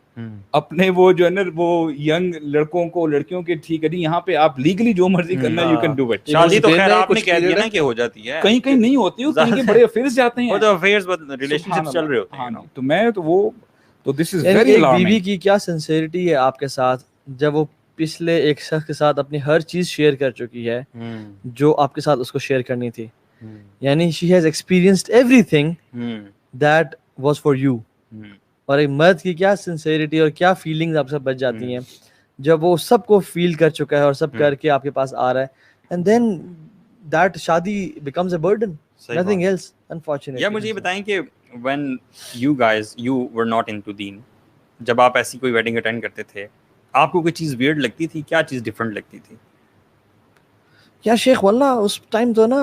اپنے وہ جو ہے نا وہ ینگ لڑکوں کو لڑکیوں کے. ٹھیک ہے جی, یہاں پہ آپ لیگلی جو مرضی کرنا یو کین ڈو اٹ.
شادی تو خیر آپ نے کہہ دیا نا کہ ہو جاتی ہے,
کہیں کہیں نہیں ہوتی, کہیں کے بڑے افیئرز جاتے ہیں,
افیئرز ریلیشن شپ چل رہے ہوتے ہیں.
تو میں تو وہ تو دس از ویری الارمنگ.
بیوی کی کیا سنسیئرٹی ہے آپ کے ساتھ جب وہ پچھلے ایک شخص کے ساتھ اپنی ہر چیز شیئر کر چکی ہے جو آپ کے ساتھ اس کو شیئر کرنی تھی. یعنی she has experienced every thing that was for you. اور ایک مرد کی کیا سنسیئرٹی اور کیا فیلنگز آپ سے بچ جاتی ہیں جب وہ سب کو فیل کر چکا ہے اور سب کر کے آپ کے پاس آ رہا ہے, اینڈ دین دیٹ شادی becomes a burden, nothing else unfortunately.
یا مجھے یہ بتائیں کہ when you guys you were not into deen, جب آپ ایسی کوئی ویڈنگ اٹینڈ کرتے تھے آپ کو کوئی چیز ویئرڈ لگتی تھی, کیا چیز ڈفرنٹ لگتی تھی؟
یا شیخ واللہ اس ٹائم تو نا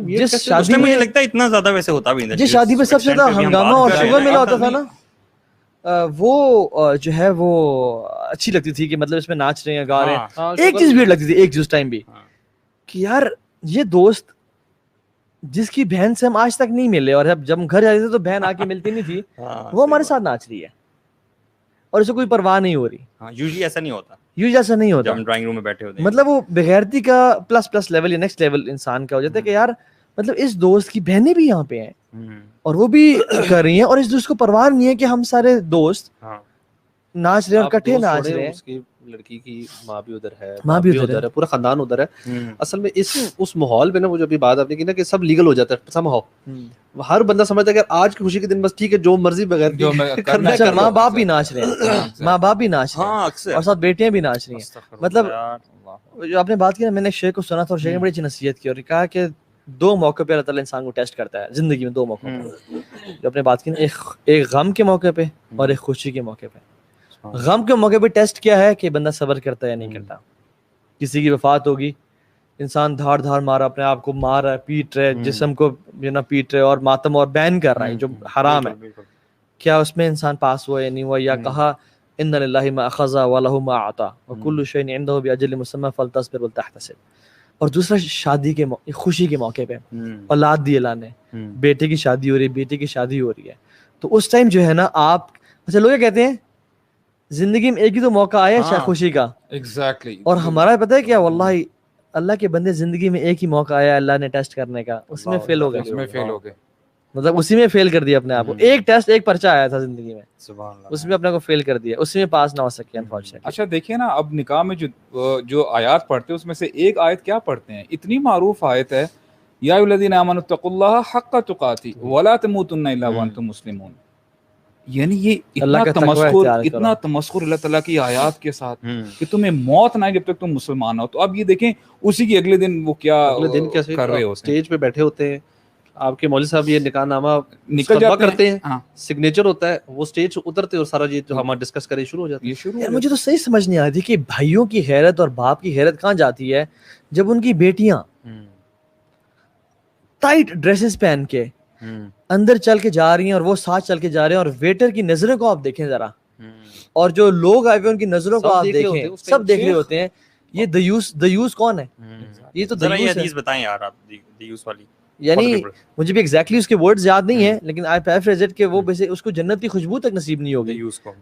جس شادی میں
مجھے لگتا ہے اتنا زیادہ ویسے ہوتا بھی نہیں,
جس شادی میں سب سے زیادہ ہنگامہ اور شوگر ملا ہوتا تھا نا, وہ جو ہے وہ اچھی لگتی تھی کہ مطلب اس میں ناچ رہے ہیں گا رہے ہیں. ایک چیز ویئرڈ لگتی تھی ایک اس ٹائم بھی کہ یار یہ دوست جس کی بہن سے ہم آج تک نہیں ملے, اور جب ہم گھر جاتے تھے تو بہن آ کے ملتی نہیں تھی, وہ ہمارے ساتھ ناچ رہی ہے اور اسے کوئی پرواہ نہیں ہو رہی.
یوزلی ایسا نہیں ہوتا,
ایسا نہیں ہوتا.
ہم ڈرائنگ روم میں بیٹھے ہوتے ہیں,
مطلب وہ بغیرتی کا پلس لیول یا نیکسٹ لیول انسان کا ہو جاتا ہے کہ یار مطلب اس دوست کی بہنیں بھی یہاں پہ ہیں اور وہ بھی کر رہی ہیں, اور اس دوست کو پرواہ نہیں ہے کہ ہم سارے دوست ناچ رہے ہیں اور کٹھے ناچ رہے ہیں.
اس کی لڑکی کی ماں بھی ادھر ہے, ماں بھی ادھر ہے, پورا خاندان ادھر ہے. اصل میں اس ماحول میں نا وہ جو ابھی بات آپ نے کی نا کہ سب لیگل ہو جاتا ہے سم ہاؤ, ہر بندہ سمجھتا ہے کہ آج کی خوشی کے دن بس ٹھیک ہے جو مرضی بغیر
ماں باپ بھی ناچ رہے ہیں, ماں باپ بھی ناچ رہے ہیں اور ساتھ بیٹیاں بھی ناچ رہی ہیں. مطلب جو آپ نے بات کی نا, میں نے شیخ کو سنا تھا اور شیخ نے بڑی اچھی نصیحت کی اور کہا کہ دو موقع پہ اللہ تعالیٰ انسان کو ٹیسٹ کرتا ہے زندگی میں, 2 موقع پہ جو آپ نے بات کی نا, ایک غم کے موقع پہ اور ایک خوشی کے موقع پہ. غم کے موقع پہ ٹیسٹ کیا ہے کہ بندہ صبر کرتا ہے یا نہیں کرتا. کسی کی وفات ہوگی, انسان دھاڑ دھاڑ مارا, اپنے آپ کو مار رہا ہے, پیٹ رہے, جسم کو پیٹ رہے اور ماتم اور بین کر رہا ہے جو حرام ہے. کیا اس میں انسان پاس ہوا یا نہیں ہوا, یا کہا ان للہ ما اخذ ولہ ما اعطى وكل شيء عنده باجل مسمى فلتصبر ولتحتسب. اور دوسرا شادی کے خوشی کے موقع پہ اولاد دی اللہ نے, بیٹے کی شادی ہو رہی ہے, بیٹی کی شادی ہو رہی ہے, تو اس ٹائم جو ہے نا آپ, اچھا لوگ کیا کہتے ہیں زندگی میں ایک ہی تو موقع آیا ہے خوشی کا,
ایگزیکٹلی,
اور ہمارا پتہ ہے کیا, واللہ اللہ کے بندے زندگی میں ایک ہی موقع آیا اللہ نے ٹیسٹ کرنے کا, اس میں فیل ہو گئے, مطلب اسی میں فیل کر دیا اپنے آپ کو. ایک ٹیسٹ, ایک پرچہ آیا تھا زندگی میں, اس میں اپنے کو فیل کر دیا, اسی میں پاس نہ ہو سکے انفارچونیٹلی.
اچھا دیکھیے نا, اب نکاح میں جو آیات پڑھتے ہیں اس میں سے ایک آیت کیا پڑھتے ہیں, اتنی معروف آیت ہے, یا ایھا الذین آمنوا اتقوا اللہ حق تقاتہ ولا تموتن الا وانتم مسلمون. یعنی یہ اتنا تمسخر اللہ تعالیٰ کی آیات کے ساتھ کہ تمہیں موت نہ آئے جب تک تم مسلمان ہو. تو اب یہ دیکھیں اسی کے اگلے دن وہ کیا کر رہے ہوتے ہیں,
اسٹیج پہ بیٹھے ہوتے ہیں, آپ کے مولوی صاحب یہ نکاح نامہ کرتے ہیں, سگنیچر ہوتا ہے, وہ اسٹیج اترتے اور سارا یہ جو ہم ڈسکس کریں شروع ہو جاتا ہے.
مجھے تو صحیح سمجھ نہیں آتی کہ بھائیوں کی حیرت اور باپ کی حیرت کہاں جاتی ہے جب ان کی بیٹیاں ٹائٹ ڈریسز پہن کے اندر چل کے جا رہی ہیں اور وہ ساتھ چل کے جا رہے ہیں, اور ویٹر کی نظروں کو آپ دیکھیں ذرا, اور جو لوگ آئے ہوئے ان کی نظروں کو آپ دیکھیں, سب دیکھ رہے ہوتے ہیں یہ دیوس کون ہے. یہ تو
حدیث بتائیں یار آپ, دیوس والی,
یعنی مجھے بھی ایگزیکٹلی اس کے ورڈز یاد نہیں ہیں, لیکن آئی پیرافریز اٹ کہ وہ اس کو جنت کی خوشبو تک نصیب نہیں ہوگی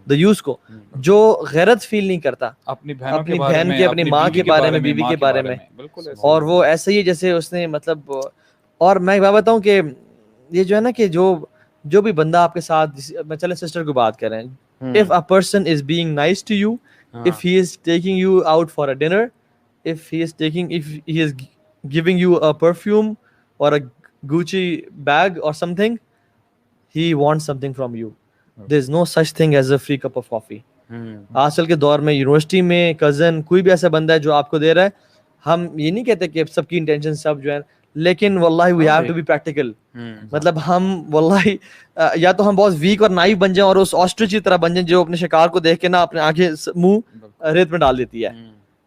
دیوس کو, جو غیرت فیل نہیں کرتا اپنی بہن کے, اپنی ماں کے بارے میں, بیوی کے بارے میں, اور وہ ایسے ہی جیسے اس نے مطلب. اور میں ایک بات بتاؤں کہ یہ جو ہے نا کہ جو بھی بندہ آپ کے ساتھ, میں چلے سسٹر کو بات کر رہے ہیں, if a person is being nice to you, if he is taking you out for a dinner, if he is giving you a perfume or a Gucci bag or something, he wants something from you. There's no such thing as a free cup of coffee. آج کل کے دور میں university میں cousin کوئی بھی ایسا بندہ ہے جو آپ کو دے رہا ہے, ہم یہ نہیں کہتے کہ سب کی انٹینشن سب جو ہے, لیکن واللہ we have to be practical. مطلب ہم واللہ یا تو ہم بہت ویک اور نائف بن جائیں اور اس آسٹرچ کی طرح بن جائیں جو اپنے شکار کو دیکھ کے نا اپنے آنکھیں منہ ریت میں ڈال دیتی ہے,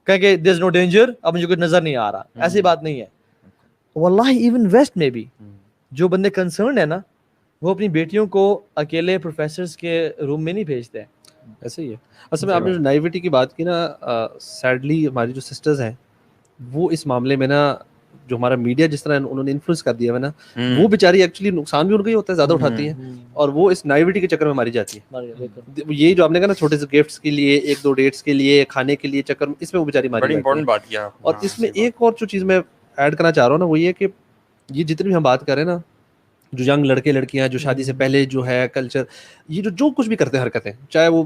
کہ دیر از نو ڈینجر, اب مجھے کچھ نظر نہیں آ رہا. ایسی بات نہیں ہے. واللہ ایون ویسٹ میں بھی جو بندے کنسرنڈ ہیں نا, وہ اپنی بیٹیوں کو اکیلے پروفیسرز کے روم میں نہیں بھیجتے.
ایسے ہی ہے. اصل میں آپ نے جو نائیوٹی کی بات کی نا, سیڈلی ہماری جو سسٹرز ہیں وہ اس معاملے میں نا, جو ہمارا میڈیا جس طرح انہوں نے انفلوئنس کر دیا ہے نا, وہ بیچاری ایکچولی نقصان بھی ان کا ہی ہوتا ہے, زیادہ اٹھاتی ہیں, اور وہ اس نائیوٹی کے چکر میں ماری جاتی ہے. یہ جو آپ نے کہا نا چھوٹے سے گفٹس کے لیے, 1-2 ڈیٹس کے لیے, کھانے کے لیے چکر میں, اس میں وہ بیچاری ماری جاتی ہے. اور اس میں ایک اور جو چیز میں ایڈ کرنا چاہ رہا ہوں نا, وہ یہ کہ یہ جتنی بھی ہم بات کر رہے ہیں نا, جو ینگ لڑکے لڑکیاں جو شادی سے پہلے جو ہے کلچر, یہ جو کچھ بھی کرتے ہیں حرکتیں, چاہے وہ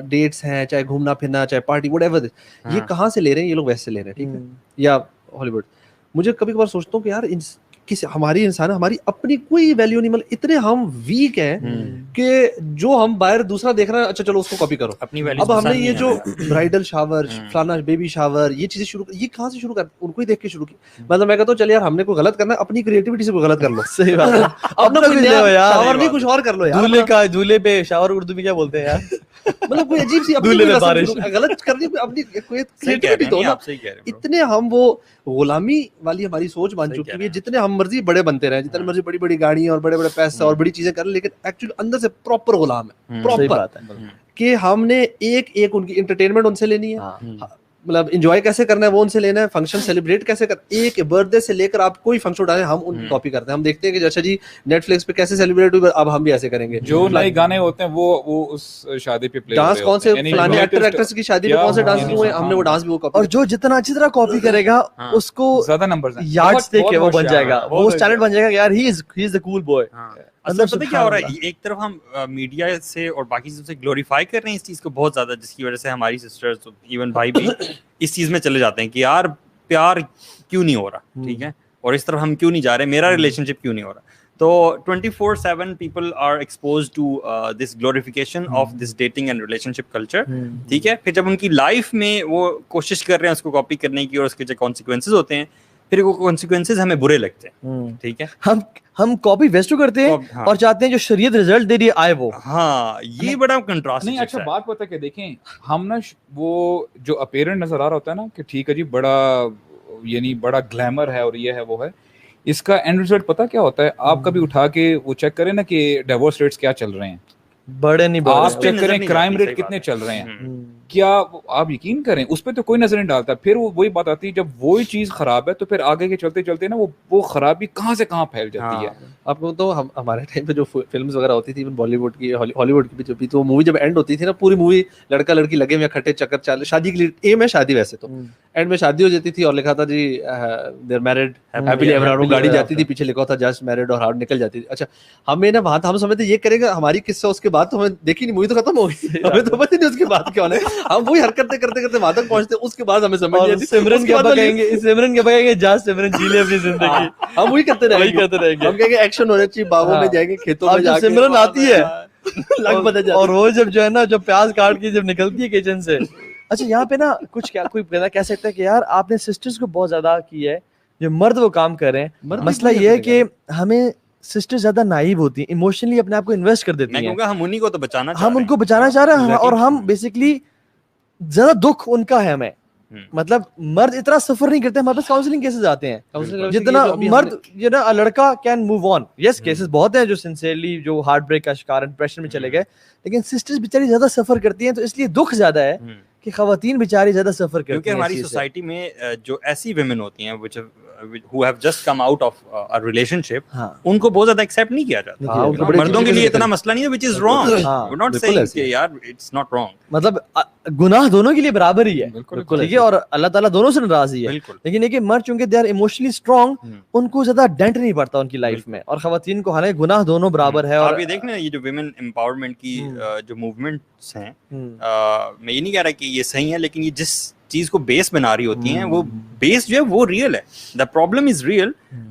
ڈیٹس ہیں, چاہے گھومنا پھرنا, چاہے پارٹی, وٹ ایور, یہ کہاں سے لے رہے ہیں, یہ لوگ ویسے سے لے رہے ہیں, ٹھیک ہے, یا ہالی ووڈ. مجھے کبھی کبھار سوچتا ہوں کہ یار ہماری انسان, ہماری اپنی کوئی ویلیو نہیں, مطلب اتنے ہم ویک ہیں کہ جو ہم باہر دوسرا دیکھ رہے ہیں, اچھا چلو اس کو کاپی کرو. اب ہم نے یہ جو برائڈل شاور, فلانا بیبی شاور, یہ چیزیں شروع, یہ کہاں سے شروع کر, ان کو ہی دیکھ کے شروع کی. مطلب میں کہتا ہوں چل یار ہم نے کوئی غلط کرنا ہے, اپنی کریٹیوٹی سے کوئی غلط کر لو. صحیح بات ہے, اپنا کوئی شاور نہیں, کچھ اور کر لو یار. دولہے پہ شاور اردو میں کیا بولتے ہیں یار, مطلب کوئی عجیب سی غلط کرنی, اپنی کوئی کریٹیوٹی دو نا. اتنے ہم وہ غلامی والی ہماری سوچ بن چکی ہے, جتنے ہم مرضی بڑے بنتے رہے, جتنے مرضی بڑی بڑی گاڑیاں اور بڑے بڑے پیسے اور بڑی چیزیں کر لیں, لیکن ایکچولی اندر سے پراپر غلام ہے, پراپر کہ ہم نے ایک ان کی انٹرٹینمنٹ ان سے لینی ہے, مطلب انجوائے کیسے کرنا ہے وہ ان سے لینا ہے, فنکشن سیلیبریٹ کیسے کر, ایک برتھ ڈے سے لے کر آپ کوئی فنکشن اٹھائیں ہم ان کی کاپی کرتے ہیں. ہم دیکھتے ہیں کہ اچھا جی نیٹ فلکس پہ کیسے سیلیبریٹ ہوئی, اب ہم بھی ایسے کریں گے.
جو نئے گانے ہوتے ہیں وہ اس شادی پہ
ڈانس کون سے فلانے ایکٹر ایکٹریس کی شادی پہ کون سے ڈانس ہوئے, ہم نے وہ ڈانس بھی وہ کاپی.
اور جو جتنا اچھی طرح کاپی کرے گا اس کو
زیادہ نمبرز
یارڈز دے کے وہ بن جائے گا, وہ اسٹینڈرڈ بن جائے گا, یار ہی از the cool boy.
مطلب پتہ کیا ہو رہا ہے, ایک طرف ہم میڈیا سے اور باقی چیزوں سے گلوریفائی کر رہے ہیں اس چیز کو بہت زیادہ, جس کی وجہ سے ہماری سسٹرز ایون بھائی بھی اس چیز میں چلے جاتے ہیں کہ یار پیار کیوں نہیں ہو رہا, ٹھیک ہے, اور اس طرف ہم کیوں نہیں جا رہے, میرا ریلیشن شپ کیوں نہیں ہو رہا. تو 24/7 people are exposed to this glorification of this dating and relationship culture, ٹھیک ہے. پھر جب ان کی لائف میں وہ کوشش کر رہے ہیں اس کو کاپی کرنے کی اور اس کے جو کانسیکوینسز ہوتے ہیں, پھر وہ کانسیکوینسز ہمیں برے لگتے ہیں. ٹھیک ہے,
ہم کاپی ویسٹ کرتے ہیں اور چاہتے ہیں جو شریعت رزلٹ دے رہی آئے وہ.
ہاں یہ بڑا کنٹراسٹ
نہیں. اچھا بات پتہ کہ دیکھیں ہم نا وہ جو اپیرنٹ نظر آ رہا ہوتا ہے نا کہ ٹھیک ہے جی بڑا یعنی بڑا گلیمر ہے اور یہ ہے وہ ہے, اس کا اینڈ رزلٹ پتہ کیا ہوتا ہے؟ آپ کبھی اٹھا کے وہ چیک کریں نا کہ ڈیورس ریٹس کیا چل رہے ہیں,
بڑے نہیں بڑے,
آپ چیک کریں کرائم ریٹ کتنے چل رہے ہیں, کیا آپ یقین کریں اس پہ تو کوئی نظر نہیں ڈالتا. پھر وہی بات آتی ہے جب وہی چیز خراب ہے تو پھر آگے کے چلتے چلتے نا وہ خرابی کہاں سے کہاں پھیل جاتی ہے.
آپ کو تو ہمارے ٹائم پہ جو فلمز وغیرہ ہوتی تھی بالی ووڈ کی ہالی ووڈ کی بھی جو بھی, تو مووی جب اینڈ ہوتی تھی نا پوری مووی لڑکا لڑکی لگے ہوئے کھٹے چکر چال, شادی کے لیے ایم ہے شادی, ویسے تو اینڈ میں شادی ہو جاتی تھی اور لکھا تھا جی they are married happily ever after, گاڑی جاتی تھی پیچھے لکھا تھا جسٹ میرڈ اور ہارٹ نکل جاتی تھی. اچھا ہمیں نا وہاں ہم سمجھتے یہ کرے گا ہماری قصہ, اس کے بعد تو ہمیں دیکھی نہیں, مووی تو ختم ہو گئی, ہمیں تو پتہ نہیں اس کے بعد کیا ہونا ہے, ہم وہی حرکتیں کرتے کرتے وہاں تک پہنچتے, اس کے بعد ہمیں سمجھ نہیں آتی
سمرن کے بعد کہیں گے, سمرن کے بعد کہیں گے جا سمرن جی لے اپنی زندگی,
ہم وہی کرتے رہیں گے, ہم کہیں گے ایکشن ہونا چاہیے, باغوں میں جائیں گے, کھیتوں میں جا کے
سمرن آتی ہے
لگ بدل جاتا,
اور وہ جب جو ہے نا جب پیاز کاٹ کے جب نکلتی ہے کچن سے. اچھا یہاں پہ نا کچھ کیا کوئی کہہ سکتا ہے کہ یار آپ نے سسٹرز کو بہت زیادہ کی ہے, جو مرد وہ کام کر رہے ہیں. مسئلہ یہ ہے کہ ہمیں سسٹر زیادہ نائیو ہوتی ہیں, ایموشنلی اپنے آپ کو انویسٹ کر دیتی ہیں.
ہم انہیں کو تو بچانا چاہ رہے ہیں,
ہم ان کو بچانا چاہ رہے ہیں, اور ہم بیسکلی زیادہ دکھ ان کا ہے ہمیں. مطلب مرد اتنا سفر نہیں کرتے, ہمارے پاس کاؤنسلنگ کیسز آتے ہیں جتنا مرد جو نا لڑکا can move on. Yes cases بہت ہیں جو سنسیئرلی جو ہارٹ بریک کا شکار ڈپریشن میں چلے گئے, لیکن سسٹرز بیچاری زیادہ سفر کرتی ہیں, تو اس لیے دکھ زیادہ ہے کہ خواتین بیچاری زیادہ سفر کرتی ہیں.
کیونکہ ہماری سوسائٹی میں جو ایسی ویمن ہوتی ہیں who have just come out of a relationship, ان کو بہت زیادہ ایکسیپٹ نہیں کیا جاتا. مردوں کے لیے اتنا مسئلہ نہیں ہے, which is wrong. We're not saying کہ یار it's not wrong.
مطلب گناہ دونوں کے لیے برابر ہی ہے, ٹھیک ہے, اور اللہ تعالیٰ دونوں سے ناراض ہی ہے. لیکن یہ کہ مرد چونکہ دے آر ایموشنلی اسٹرانگ, ان کو زیادہ ڈینٹ نہیں پڑتا ان کی لائف میں, اور خواتین کو حالانکہ گناہ دونوں برابر ہے. اور
آپ یہ دیکھنا یہ جو ویمن امپاورمنٹ کی جو موومنٹس ہیں, میں یہ نہیں کہہ رہا کہ یہ صحیح ہے, لیکن یہ جس چیز کو بیس بنا رہی ہوتی ہیں وہ بیس جو ہے وہ ریئل ہے. The problem is real,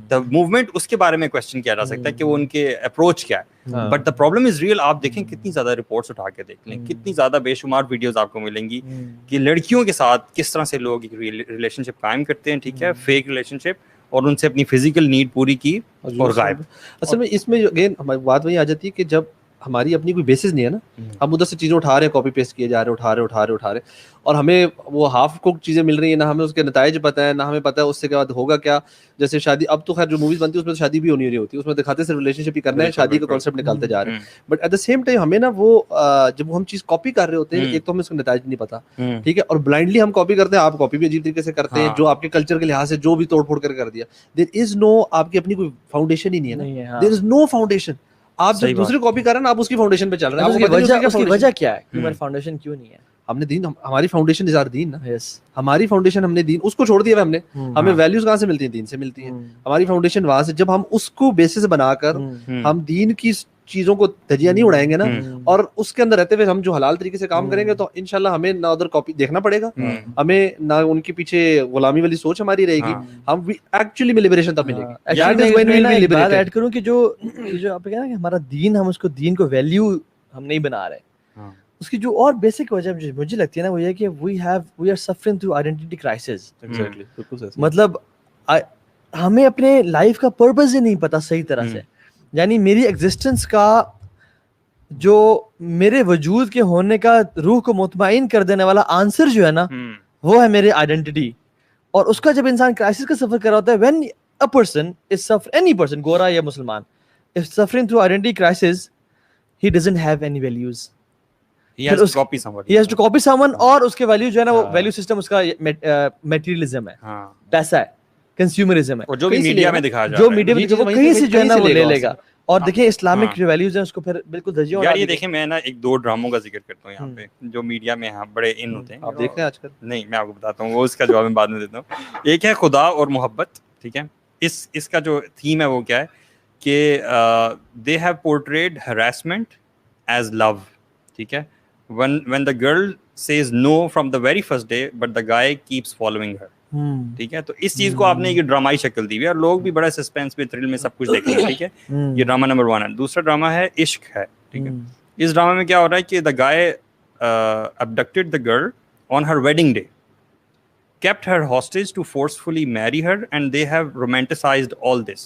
the movement اس کے بارے میں کوشچن کیا جا سکتا ہے کہ وہ ان کے اپروچ کیا ہے, but the problem is real. آپ دیکھیں کتنی زیادہ رپورٹس اٹھا کے دیکھ لیں, کتنی زیادہ بے شمار ویڈیوز آپ کو ملیں گی کہ لڑکیوں کے ساتھ کس طرح سے لوگ ریلیشن شپ قائم کرتے ہیں, ٹھیک ہے, فیک ریلیشن شپ, اور ان سے اپنی فزیکل نیڈ پوری کی اور غائب.
اصل میں اس میں اگین ہماری بات وہی آ جاتی ہے کہ جب ہماری اپنی کوئی بیسس نہیں ہے نا, ہم ادھر سے چیزیں اٹھا رہے ہیں, کاپی پیسٹ کیے جا رہے ہیں, اٹھا رہے, اور ہمیں وہ ہاف کوک چیزیں مل رہی ہیں, نہ ہمیں اس کے نتائج پتہ ہے, نہ ہمیں پتہ ہے اس سے کے بعد ہوگا کیا. جیسے شادی, اب تو خیر جو موویز بنتی ہے اس میں تو شادی بھی ہونی ہوتی ہے, اس میں دکھاتے صرف ریلیشن شپ ہی کرنا ہے, شادی کا کانسیپٹ نکالتے جا رہے ہیں. But at the same time ہمیں نا وہ جب ہم چیز کاپی کر رہے ہوتے ہیں, ایک تو ہمیں اس کا نتائج نہیں پتا, ٹھیک ہے, اور بلائنڈلی ہم کاپی کرتے ہیں. آپ کاپی بھی عجیب طریقے سے کرتے ہیں, جو آپ کے کلچر کے لحاظ سے جو بھی توڑ پھوڑ کر دیا. دیر از نو, آپ کی اپنی کوئی فاؤنڈیشن ہی نہیں ہے نا, دیر از نو فاؤنڈیشن. آپ جب دوسری کاپی کر رہے ہیں نا, آپ اس کی فاؤنڈیشن پہ چل رہے ہیں.
اس کی وجہ کیا ہے کہ ہماری فاؤنڈیشن کیوں نہیں ہے؟
ہم نے دین, ہماری فاؤنڈیشن ازار دین نا, ہماری فاؤنڈیشن ہم نے دین, اس کو چھوڑ دیا ہم نے. ہمیں ویلیوز کہاں سے ملتی ہیں؟ دین سے ملتی ہیں. ہماری فاؤنڈیشن وہاں سے, جب ہم اس کو بیسس بنا کر ہم دین کی چیزوں کو دھجیاں نہیں اڑائیں گے نا, اور اس کے اندر رہتے ہوئے ہم جو حلال طریقے سے کام کریں گے, تو انشاءاللہ ہمیں نہ ادھر کاپی دیکھنا پڑے گا, ہمیں نہ ان کے پیچھے غلامی والی سوچ ہماری رہے گی, ہم ایکچولی میں لبریشن تب ملے گی.
بات ایڈ کروں کہ جو آپ کہنا کہ ہمارا دین, ہم اس کو دین کو ویلیو ہم نہیں بنا رہے, اس کی جو اور بیسک وجہ مجھے لگتی ہے نا وہ یہ کہ we are suffering through identity crisis. مطلب ہمیں اپنے لائف کا پرپز ہی نہیں پتا صحیح طرح سے. یعنی میری ایگزسٹنس کا جو میرے وجود کے ہونے کا روح کو مطمئن کر دینے والا آنسر جو ہے نا, وہ ہے میری آئیڈینٹی. اور اس کا جب انسان کرائسس کا سفر کر رہا ہوتا ہے, when a person is suffering, any person, گورا یا مسلمان, is suffering through identity crisis, he doesn't have any values.
He has
to copy someone, اور اس کے ویلیو جو ہے نا وہ ویلیو سسٹم اس کا میٹیریلزم ہے, پیسہ ہے, کنزیومرزم ہے,
اور جو بھی میڈیا میں دکھایا جا
جو میڈیا میں وہ کہیں سے جو ہے نا وہ لے لے گا. اور دیکھیں اسلامک جو ویلیوز ہیں اس کو پھر بالکل دھجیوں.
یار یہ دیکھیں, میں نا ایک دو ڈراموں کا ذکر کرتا ہوں یہاں پہ جو میڈیا میں بڑے ان ہوتے ہیں.
آپ دیکھ رہے ہیں آج کل؟
نہیں, میں آپ کو بتاتا ہوں, وہ اس کا جواب میں بعد میں دیتا ہوں. ایک ہے خدا اور محبت, ٹھیک ہے, اس کا جو تھیم ہے وہ کیا ہے کہ they have portrayed harassment as love, ٹھیک ہے, when the girl says no from the very first day but the guy keeps following her, ٹھیک ہے. تو اس چیز کو آپ نے ایک ڈرامائی شکل دی ہوئی ہے, اور لوگ بھی بڑا سسپینس میں, تھرل میں سب کچھ دیکھ رہے ہیں, ٹھیک ہے. یہ ڈرامہ نمبر 1 ہے. دوسرا ڈرامہ ہے عشق ہے, ٹھیک ہے. اس ڈرامے میں کیا ہو رہا ہے کہ the guy abducted the girl on her wedding day, kept her hostage to forcefully marry her, and they have romanticized all this.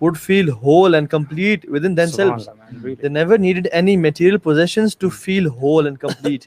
would feel whole and complete within themselves. They never needed any material possessions to feel whole and complete.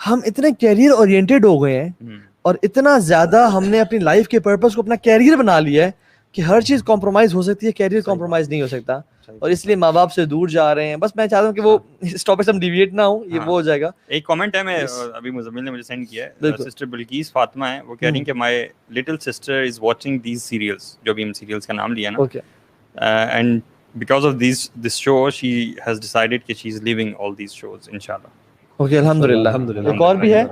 ہم اتنے career oriented ہو گئے ہیں اور اتنا زیادہ ہم نے اپنی لائف کے پرپس کو اپنا کیریئر بنا لیا ہے کہ ہر چیز کمپرومائز ہو سکتی ہے, کیریئر کمپرومائز نہیں ہو سکتا, اور اس لیے ماں باپ سے دور جا رہے ہیں. بس میں چاہتا ہوں کہ وہ اس ٹاپک سے ہم ڈیویٹ نہ ہوں, یہ وہ ہو جائے گا.
ایک کامنٹ ہے, میں ابھی مزمل نے مجھے سینڈ کیا ہے, سسٹر بلقیس فاطمہ ہے, وہ کہہ رہی ہیں کہ my little sister is watching these serials, جو بھی ہم سیریلز کا نام لیا نا, and because of this show she has decided کہ she is leaving all these shows انشاءاللہ.
اوکے, الحمدللہ. ایک اور بھی ہے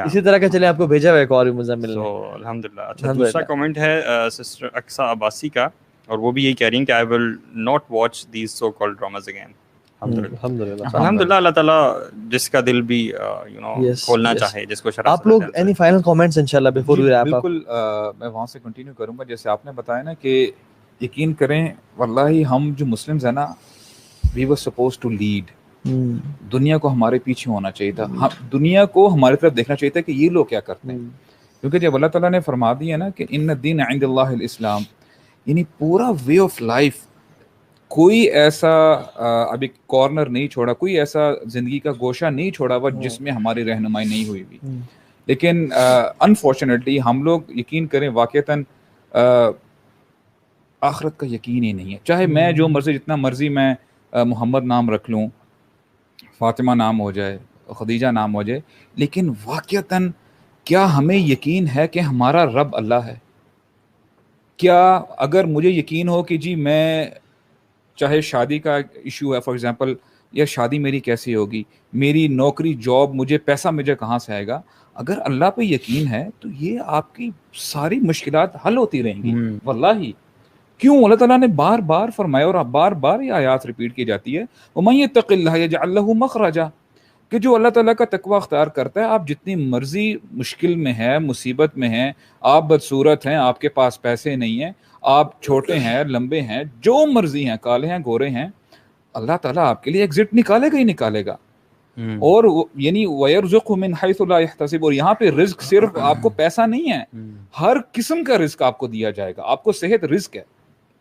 اسی طرح کا, چلے آپ کو بھیجا ہوا ایک اور بھی مزمل نے.
الحمدللہ. اچھا, دوسرا کامنٹ ہے سسٹر اقصا عباسی کا, اور وہ بھی یہی کہہ رہی ہیں کہ I will not watch these so called dramas again. الحمدللہ. اللہ تعالیٰ جس کا دل بھی کھولنا چاہے, جس کو شرح.
آپ لوگ اینی فائنل کامنٹس انشاءاللہ بیفور وی ریپ اپ؟
بالکل, میں وہاں سے کنٹینیو کروں گا جیسے آپ نے بتایا نا کہ یقین کریں واللہ ہم جو مسلمز ہیں نا, وی ور سپوز ٹو لیڈ. دنیا کو ہمارے پیچھے ہونا چاہیے تھا, دنیا کو ہماری طرف دیکھنا چاہیے تھا کہ یہ لوگ کیا کرتے ہیں, کیونکہ جب اللہ تعالیٰ نے فرما دیا نا کہ ان الدین عند اللہ الاسلام, یعنی پورا وے آف لائف, کوئی ایسا ابھی کارنر نہیں چھوڑا, کوئی ایسا زندگی کا گوشہ نہیں چھوڑا ہوا جس میں ہماری رہنمائی نہیں ہوئی ہوئی. لیکن انفارچونیٹلی ہم لوگ یقین کریں واقعتاً آخرت کا یقین ہی نہیں ہے. چاہے میں جو مرضی, جتنا مرضی میں محمد نام رکھ لوں, فاطمہ نام ہو جائے, خدیجہ نام ہو جائے, لیکن واقعتاً کیا ہمیں یقین ہے کہ ہمارا رب اللہ ہے؟ کیا اگر مجھے یقین ہو کہ جی میں, چاہے شادی کا ایشو ہے فار ایگزامپل, یا شادی میری کیسی ہوگی, میری نوکری جاب, مجھے پیسہ مجھے کہاں سے آئے گا, اگر اللہ پہ یقین ہے تو یہ آپ کی ساری مشکلات حل ہوتی رہیں گی. واللہ کیوں اللہ تعالیٰ نے بار بار فرمایا, اور بار بار یہ آیات ریپیٹ کی جاتی ہے, وَمَن يَتَّقِ اللَّهَ يَجْعَل لَّهُ مَخْرَجًا, کہ جو اللہ تعالیٰ کا تقوی اختیار کرتا ہے, آپ جتنی مرضی مشکل میں ہے, مصیبت میں ہیں, آپ بدصورت ہیں, آپ کے پاس پیسے نہیں ہیں, آپ چھوٹے ہیں, لمبے ہیں, جو مرضی ہیں, کالے ہیں, گورے ہیں, اللہ تعالیٰ آپ کے لیے ایگزٹ نکالے گا ہی نکالے گا. اور یعنی وَيَرْزُقْهُ مِنْ حَيْثُ لَا يَحْتَسِبُ, اور یہاں پہ رزق صرف آپ کو پیسہ نہیں ہے, ہر قسم کا رزق آپ کو دیا جائے گا. آپ کو صحت رزق ہے,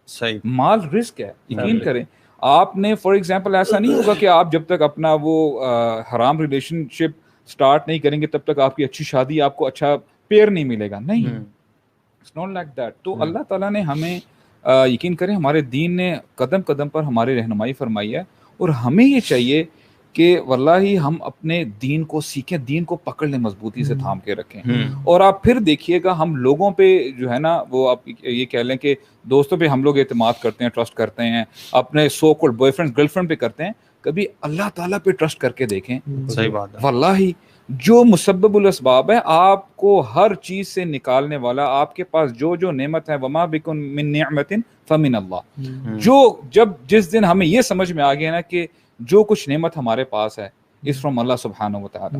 صحیح,
مال رزق ہے. یقین کریں آپ نے فار ایگزامپل ایسا نہیں ہوگا کہ آپ جب تک اپنا وہ حرام ریلیشن شپ سٹارٹ نہیں کریں گے تب تک آپ کی اچھی شادی, آپ کو اچھا پیئر نہیں ملے گا. نہیں, اٹس ناٹ لائک دیٹ. تو اللہ تعالیٰ نے ہمیں یقین کریں ہمارے دین نے قدم قدم پر ہماری رہنمائی فرمائی ہے, اور ہمیں یہ چاہیے کہ واللہ ہم اپنے دین کو سیکھیں, دین کو پکڑ لیں, مضبوطی سے تھام کے رکھیں. اور آپ پھر دیکھیے گا ہم لوگوں پہ جو ہے نا, وہ آپ یہ کہہ لیں کہ دوستوں پہ ہم لوگ اعتماد کرتے ہیں, ٹرسٹ کرتے ہیں, اپنے so called boy friend girl friend پہ کرتے ہیں, کبھی اللہ تعالیٰ پہ ٹرسٹ کر کے دیکھیں.
صحیح بات ہے.
واللہ جو مسبب الاسباب ہے, آپ کو ہر چیز سے نکالنے والا, آپ کے پاس جو جو نعمت ہے, وما بکم من نعمت فمن اللہ, جو جب جس دن ہمیں یہ سمجھ میں آ گیا نا کہ جو کچھ نعمت ہمارے پاس ہے از فرام اللہ سبحانہ و تعالی,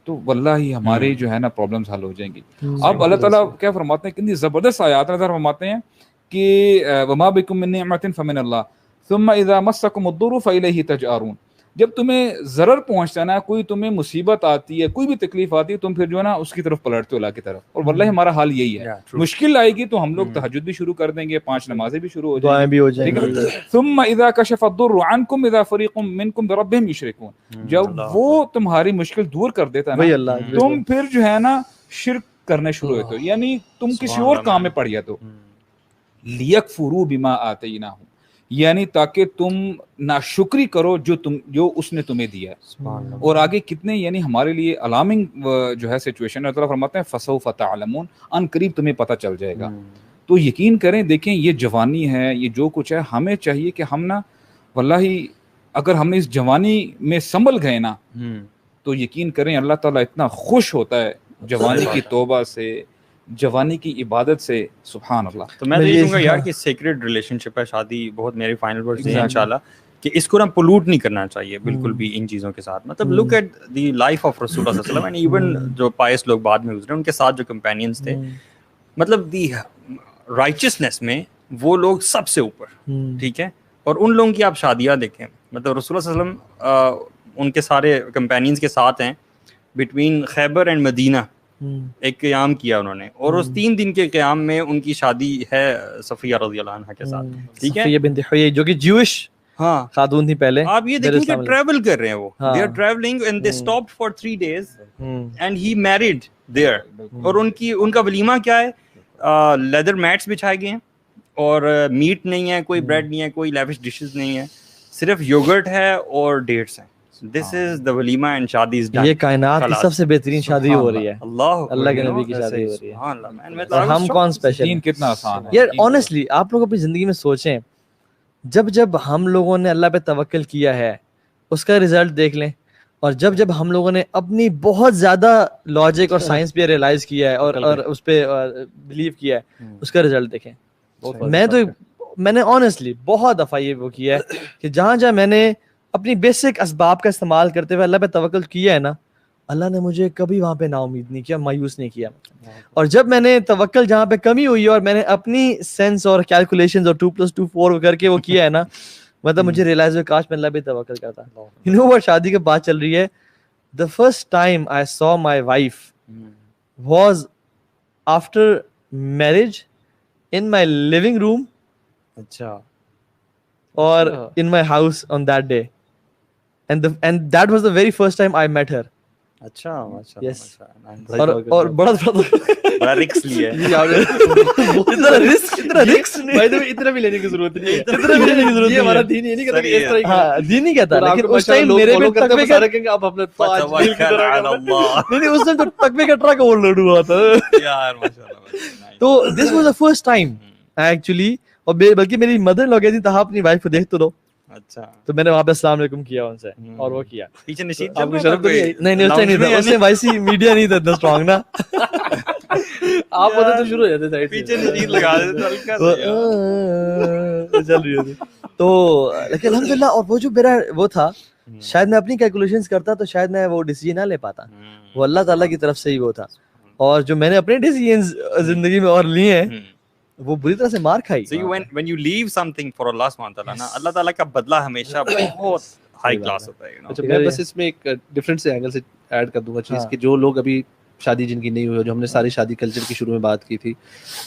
تو واللہ ہمارے جو ہے نا پرابلمز حل ہو جائیں گی. اب اللہ تعالیٰ کیا فرماتے ہیں, کتنی زبردست آیات نظر فرماتے ہیں کہ وما بکم من نعمت فمن اللہ ثم اذا مسکم الضر فالیہ تجارون, جب تمہیں ضرر پہنچتا ہے نا, کوئی تمہیں مصیبت آتی ہے, کوئی بھی تکلیف آتی ہے, تم پھر جو ہے نا اس کی طرف پلٹتے ہو, اللہ کی طرف. اور واللہ ہمارا حال یہی ہے, مشکل آئے گی تو ہم لوگ تہجد بھی شروع کر دیں گے, 5 نمازیں بھی شروع ہو جائیں,
دعائیں بھی ہو جائیں گی.
ثم اذا کشف الضر عنکم اذا فریق منکم بربہم یشرکون, جب وہ تمہاری مشکل دور کر دیتا ہے نا, تم پھر جو ہے نا شرک کرنے شروع ہوتے ہو, یعنی تم کسی اور کام میں پڑ جاتے ہو. لیکفروا بما آتیناہم, یعنی تاکہ تم ناشکری کرو جو اس نے تمہیں دیا ہے. اور آگے کتنے یعنی ہمارے لیے الارمنگ جو ہے سچویشن ہے, فرماتے ہیں فسوف تعلمون, ان قریب تمہیں پتہ چل جائے گا. تو یقین کریں, دیکھیں یہ جوانی ہے, یہ جو کچھ ہے, ہمیں چاہیے کہ ہم نا واللہ اگر ہم نے اس جوانی میں سنبھل گئے نا, تو یقین کریں اللہ تعالیٰ اتنا خوش ہوتا ہے جوانی کی توبہ سے, جوانی کی عبادت سے. سبحان اللہ.
تو میں تو یہ کہوں گا یار کہ سیکریٹ ریلیشن شپ ہے شادی, بہت میری فائنل ورڈز ہیں انشاءاللہ, کہ اس کو نا پولوٹ نہیں کرنا چاہیے بالکل بھی ان چیزوں کے ساتھ. مطلب look at the life of رسول اللہ صلی اللہ علیہ وسلم, اینڈ ایون جو پائس لوگ بعد میں گزرے, ان کے ساتھ جو کمپینینز تھے, مطلب دی رائچسنس میں وہ لوگ سب سے اوپر, ٹھیک ہے. اور ان لوگوں کی آپ شادیاں دیکھیں, مطلب رسول اللہ صلی اللہ علیہ وسلم ان کے سارے کمپینینز کے ساتھ ہیں, بٹوین خیبر اینڈ مدینہ ایک قیام کیا انہوں نے, اور اس 3 دن کے قیام میں ان کی شادی ہے صفیہ رضی اللہ عنہا کے ساتھ, ٹھیک ہے,
صفیہ بنت حیی جو کہ جیوش
ہاں
خاتون تھی پہلے.
آپ یہ دیکھیں کہ ٹریول کر رہے ہیں وہ, they are traveling and they stopped for 3 days and he married there. اور ان کا ولیمہ کیا ہے, لیدر میٹس بچھائے گئے ہیں اور میٹ نہیں ہے, کوئی بریڈ نہیں ہے, کوئی لیوش ڈشز نہیں ہے, صرف یوگرٹ ہے اور ڈیٹس ہیں. This is the walima and شادی is done.
یہ کائنات کی سب سے بہترین شادی ہو رہی ہے,
اللہ
کے نبی کی شادی ہو رہی ہے.
اور
ہم کون اسپیشل
دین کتنا آسان ہے
یار. آنیسٹلی آپ لوگ اپنی زندگی میں سوچیں, جب ہم لوگوں نے اللہ پہ توکل کیا ہے اس کا رزلٹ دیکھ لیں, اور جب ہم لوگوں نے اپنی بہت زیادہ لاجک اور سائنس پہ ریئلائز کیا ہے اور اس پہ بلیو کیا ہے, اس کا رزلٹ دیکھیں. میں نے آنیسٹلی بہت دفعہ یہ وہ کیا ہے کہ جہاں میں نے اپنی بیسک اسباب کا استعمال کرتے ہوئے اللہ پہ توکل کیا ہے نا, اللہ نے مجھے کبھی وہاں پہ نا امید نہیں کیا, مایوس نہیں کیا. اور جب میں نے توکل جہاں پہ کمی ہوئی ہے اور میں نے اپنی سینس اور کیلکولیشنز اور 2+2 4 کر کے وہ کیا ہے نا, مطلب مجھے ریئلائز ہوا کاش میں اللہ پہ توکل کرتا. یو نو what, شادی کے بعد چل رہی ہے, the first time I saw my wife was after marriage in my living room.
اچھا.
اور in my house on that day. And that was the very first time I met her.
اچھا
Yes. اور بڑا
رکس لیا
اتنا بھی لینے کی ضرورت نہیں ہے, یہ ہمارا دین یہ نہیں کہتا کہ اس طرح
ہاں دین نہیں کہتا, لیکن اس ٹائم میرے بھی تقوی کا رکھیں گے آپ اپنے نہیں اس ٹائم تو تقوی کا ٹرک اوور لوڈ ہوا تھا
یار ماشاءاللہ.
تو this was the first time actually, اور بلکہ میری مدر لوگ کہتی تھا اپنی وائف کو دیکھ تو دو.
اچھا
تو میں نے وہاں پہ السلام علیکم کیا ان سے, اور وہ کیا.
پیچھے نشید
آپ کو شرم تو نہیں اس ٹائم نہیں تھا, اس ٹائم ویسی میڈیا نہیں تھا اتنا اسٹرانگ نا, آپ ہوتے تو شروع ہو جاتے سائڈ
پیچھے نشید لگا دیتے ہلکا سا
چل رہی ہوتی. تو لیکن الحمدللہ, اور وہ جو میرا وہ تھا, شاید میں اپنی کیلکولیشنز کرتا تو شاید میں وہ ڈیسیجن نہ لے پاتا, وہ اللہ تعالیٰ کی طرف سے ہی وہ تھا. اور جو میں نے اپنے ڈیسیجنز زندگی میں اور لیے ہیں وہ بری طرح سے مار کھائی.
So when you leave something for Allah subhanahu wa ta'ala نا, اللہ تعالیٰ کا بدلہ ہمیشہ بہت ہائی کلاس ہوتا ہے.
اچھا میں بس اس میں ایک ڈفرینٹ سے اینگل سے ایڈ کر دوں گا چیز کہ جو لوگ ابھی شادی جن کی نہیں ہوئی, جو ہم نے ساری شادی کلچر کی شروع میں بات کی تھی,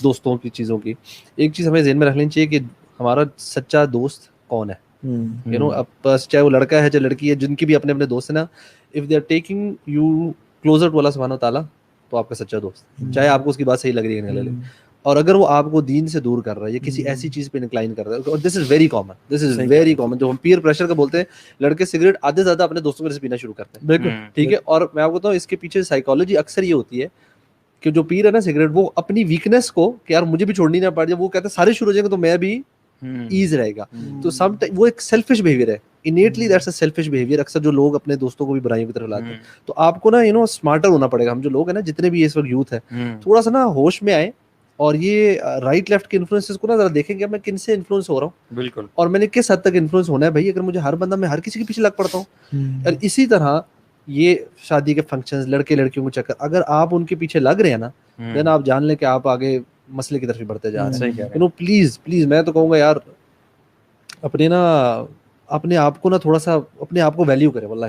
دوستوں کی چیزوں کی, ایک چیز ہمیں ذہن میں رکھ لینی چاہیے کہ ہمارا سچا دوست کون ہے. یو نو اب بس چاہے وہ لڑکا ہے چاہے لڑکی ہے, جن کی بھی اپنے اپنے دوست ہیں نا, if they are taking you closer to اللہ سبحانہ وتعالیٰ, تو آپ کا سچا دوست, چاہے آپ کو اس کی بات صحیح لگ رہی ہے. اور اگر وہ آپ کو دین سے دور کر رہا ہے یا کسی ایسی چیز پہ انکلائن کر رہا ہے, اور دس از ویری کامن, جو ہم پیئر پریشر کا بولتے ہیں, لڑکے سگریٹ آدھے زیادہ اپنے دوستوں کے پینا شروع کرتے ہیں. بالکل ٹھیک ہے. اور میں آپ کو بتاؤں اس کے پیچھے سائیکالوجی اکثر یہ ہوتی ہے کہ جو پی رہا ہے نا سگریٹ, وہ اپنی ویکنیس کو کہ یار مجھے بھی چھوڑنی نہ پڑ جائے, وہ کہتے ہیں سارے شروع ہو جائیں گے تو میں بھی ایز رہے گا. تو وہ ایک سیلفش بہیویئر ہے, انیٹلی دیٹس اے سیلفش بہیویئر. اکثر جو لوگ اپنے دوستوں کو بھی برائیوں کی طرف لاتے ہیں, تو آپ کو نا یو نو اسمارٹر ہونا پڑے گا. ہم جو لوگ ہیں نا, جتنے بھی اس وقت یوتھ ہے, تھوڑا سا نا ہوش میں آئے اور یہ رائٹ لیفٹ کے انفلوئنسز کو نا ذرا دیکھیں کہ میں کن سے انفلوئنس ہو رہا ہوں.
بالکل. اور
میں نے کس حد تک انفلوئنس ہونا ہے بھائی. اگر مجھے ہر بندہ, میں ہر کسی کے پیچھے لگ پڑتا ہوں. اور اسی طرح یہ شادی کے فنکشنز, لڑکے لڑکیوں کو چکر, اگر آپ ان کے پیچھے لگ رہے ہیں نا, دین آپ جان لیں کہ آپ آگے مسئلے کی طرف ہی بڑھتے جا رہے ہیں. یو نو پلیز میں تو کہوں گا یار, اپنے آپ کو نا تھوڑا سا اپنے آپ کو ویلیو کرے. واللہ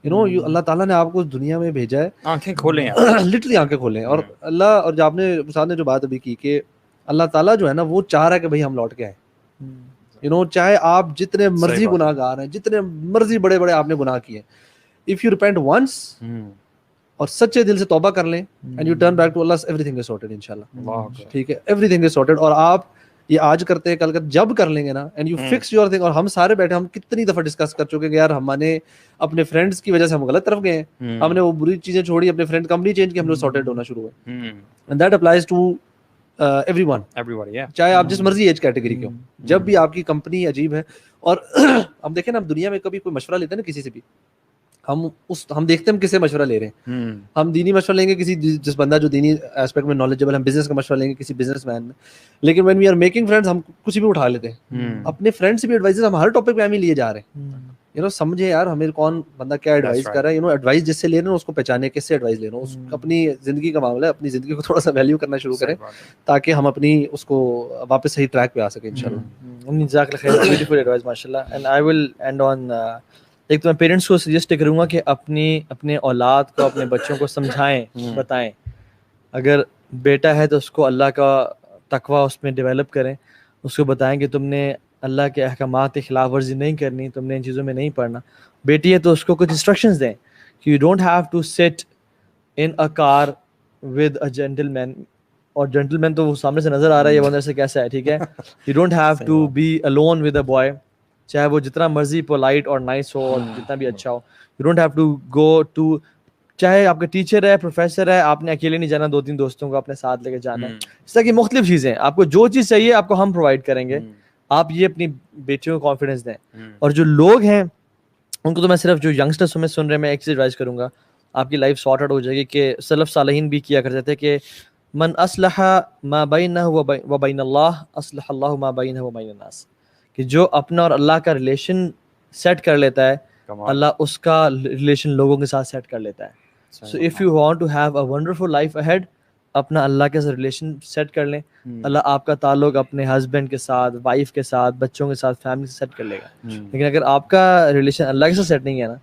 یو نو اللہ تعالیٰ نے آپ کو دنیا میں بھیجا ہے,
آنکھیں کھولیں,
لٹرلی آنکھیں کھولیں. اور اللہ, اور جو آپ نے استاد نے جو بات ابھی کی کہ اللہ تعالیٰ جو ہے نا وہ چاہ رہا ہے کہ بھائی ہم لوٹ کے آئیں. یو نو چاہے آپ جتنے مرضی گناہ گار ہیں, جتنے مرضی بڑے بڑے آپ نے گناہ کیے, اف یو ریپینٹ ونس اور سچے دل سے توبہ کر لیں and you turn back to اللہ, ایوری تھنگ از سارٹڈ انشاءاللہ. ٹھیک ہے, ایوری تھنگ از سارٹڈ. اور آپ یہ آج کرتے ہیں, کل کر جب کر لیں گے نا, and you fix your thing. اور ہم سارے بیٹھے, ہم کتنی دفعہ ڈسکس کر چکے کہ یار ہم نے اپنے فرینڈس کی وجہ سے ہم غلط طرف گئے ہیں, ہم نے وہ بری چیزیں چھوڑی, اپنے فرینڈ کمپنی چینج کی, ہم لوگ سارٹڈ ہونا شروع ہوئے. And that applies to everyone, چاہے آپ جس مرضی ایج کیٹیگری کے ہوں. جب بھی آپ کی کمپنی عجیب ہے, اور ہم دیکھیں نا, دنیا میں کبھی کوئی مشورہ لیتے ہیں نا کسی سے بھی, ہم دیکھتے ہیں ہم کس سے مشورہ لے رہے ہیں. ہم دینی مشورہ لیں گے کسی جس بندہ جو دینی ایسپیکٹ میں نالجبل, ہم بزنس کا مشورہ لیں گے کسی بزنس مین میں. لیکن when we are making friends, ہم کچھ بھی اٹھا لیتے ہیں. اپنے فرینڈ سے بھی ایڈوائز ہم ہر ٹاپک پہ ہم ہی لیے جا رہے ہیں. یو نو سمجھے یار ہمیں کون بندہ کیا ایڈوائز کر رہا ہے. یو نو ایڈوائز جس سے لے رہے ہیں اس کو پہچانے, کس سے ایڈوائز لے رہے ہیں. اپنی زندگی کا معاملہ ہے, اپنی زندگی کو تھوڑا سا ویلیو کرنا شروع کریں تاکہ ہم اپنی اس کو واپس صحیح ٹریک پہ آ سکیں انشاءاللہ.
جزاک اللہ خیر, بیوٹیفل ایڈوائز ماشاءاللہ. And I will and on, ایک تو میں پیرنٹس کو سجیسٹ کروں گا کہ اپنے اولاد کو, اپنے بچوں کو سمجھائیں, بتائیں. اگر بیٹا ہے تو اس کو اللہ کا تقویٰ اس میں ڈیولپ کریں, اس کو بتائیں کہ تم نے اللہ کے احکامات کی خلاف ورزی نہیں کرنی, تم نے ان چیزوں میں نہیں پڑھنا. بیٹی ہے تو اس کو کچھ انسٹرکشنز دیں کہ you don't have to sit in a car with a gentle مین, اور جینٹل مین تو وہ سامنے سے نظر آ رہا ہے, یہ وہ اندر سے کیسا ہے, ٹھیک ہے. You don't have to be alone with a boy, چاہے وہ جتنا مرضی پولائٹ اور نائس ہو اور جتنا بھی اچھا ہو. You don't have to go to, چاہے آپ کا ٹیچر ہے, پروفیسر ہے, آپ نے اکیلے نہیں جانا, 2-3 دوستوں کو اپنے ساتھ لے کے جانا ہے. اس طرح کی مختلف چیزیں, آپ کو جو چیز چاہیے آپ کو ہم پرووائڈ کریں گے. آپ یہ اپنی بیٹیوں کو کانفیڈنس دیں. اور جو لوگ ہیں ان کو تو میں صرف جو ینگسٹرس میں سن رہے, میں ایک چیز ایڈوائز کروں گا, آپ کی لائف سارٹ آؤٹ ہو جائے گی. کہ سلف صالحین بھی کیا کرتے تھے کہ من اصلح ما بینہ و بین اللہ اصلح اللہ ما بینہ و بین الناس, کہ جو اپنا اور اللہ کا ریلیشن سیٹ کر لیتا ہے, اللہ اس کا ریلیشن لوگوں کے ساتھ سیٹ کر لیتا ہے. So if you want to have a wonderful life ahead, اپنا اللہ کے ساتھ ریلیشن سیٹ کر لیں, اللہ آپ کا تعلق اپنے ہسبینڈ کے ساتھ, وائف کے ساتھ, بچوں کے ساتھ, فیملی سے سیٹ کر لے گا. لیکن اگر آپ کا ریلیشن اللہ کے ساتھ سیٹ نہیں ہے نا,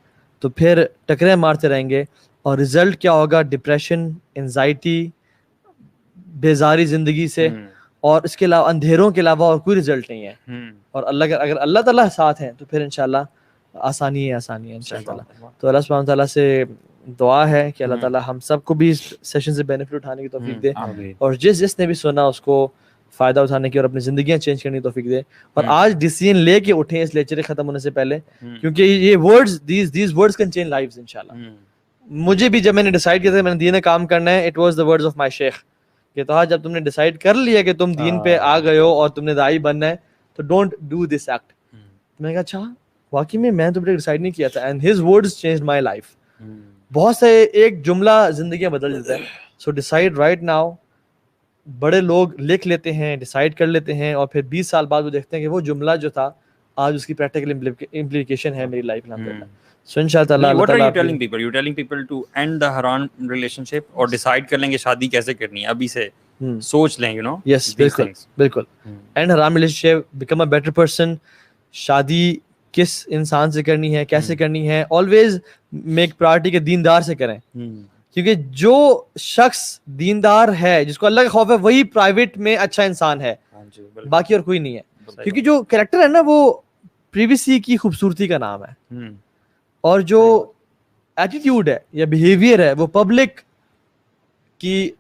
تو پھر ٹکرے مارتے رہیں گے, اور رزلٹ کیا ہوگا, ڈپریشن, انزائٹی, بیزاری زندگی سے, اور اس کے علاوہ اندھیروں کے علاوہ اور کوئی رزلٹ نہیں ہے. اور اگر اللہ تعالیٰ ساتھ ہیں تو پھر انشاءاللہ آسانی ہے انشاءاللہ. تو اللہ سبحانہ تعالیٰ سے دعا ہے کہ اللہ تعالیٰ ہم سب کو بھی اس سیشن سے بینیفٹ اٹھانے کی توفیق دے, اور جس نے بھی سنا اس کو فائدہ اٹھانے کی اور اپنی زندگیاں چینج کرنے کی توفیق دے. اور آج ڈیسیژن لے کے اٹھیں اس لیکچر ختم ہونے سے پہلے, کیونکہ یہ words these words can change lives انشاءاللہ. مجھے بھی جب میں نے ڈیسائیڈ کیا تھا میں نے دین میں کام کرنا ہے, it was the words of my شیخ, کہ تو جب تم نے ڈیسائیڈ کر لیا کہ تم دین پہ آ گئے ہو اور تم نے داعی بننا ہے, تو ڈونٹ ڈو دس ایکٹ. میں نے کہا اچھا واقعی میں تو ڈیسائیڈ نہیں کیا تھا, and his words changed my life. بہت سے ایک جملہ زندگیاں بدل دیتا ہے. سو ڈیسائیڈ رائٹ ناؤ. بڑے لوگ لکھ لیتے ہیں, ڈیسائیڈ کر لیتے ہیں, اور پھر 20 سال بعد وہ دیکھتے ہیں کہ وہ جملہ جو تھا آج اس کی پریکٹیکل امپلیکیشن ہے میری لائف میں. سو انشاءاللہ
what are you telling people? You telling people to end the haram relationship اور decide کر لیں گے شادی کیسے کرنی ہے, ابھی سے سوچ لیں, you know?
Yes, بالکل. اینڈ حرام relation ship, become a better person. شادی کس انسان سے کرنی ہے, کیسے کرنی ہے, آلویز میک پرائرٹی کے دیندار سے کریں. کیونکہ جو شخص دیندار ہے, جس کو اللہ کا خوف ہے, وہی پرائیویٹ میں اچھا انسان ہے, باقی اور کوئی نہیں ہے. کیونکہ جو کریکٹر ہے نا وہ پریویسی کی خوبصورتی کا نام ہے, اور جو ایٹیٹیوڈ ہے یا بیہیویئر ہے وہ پبلک کی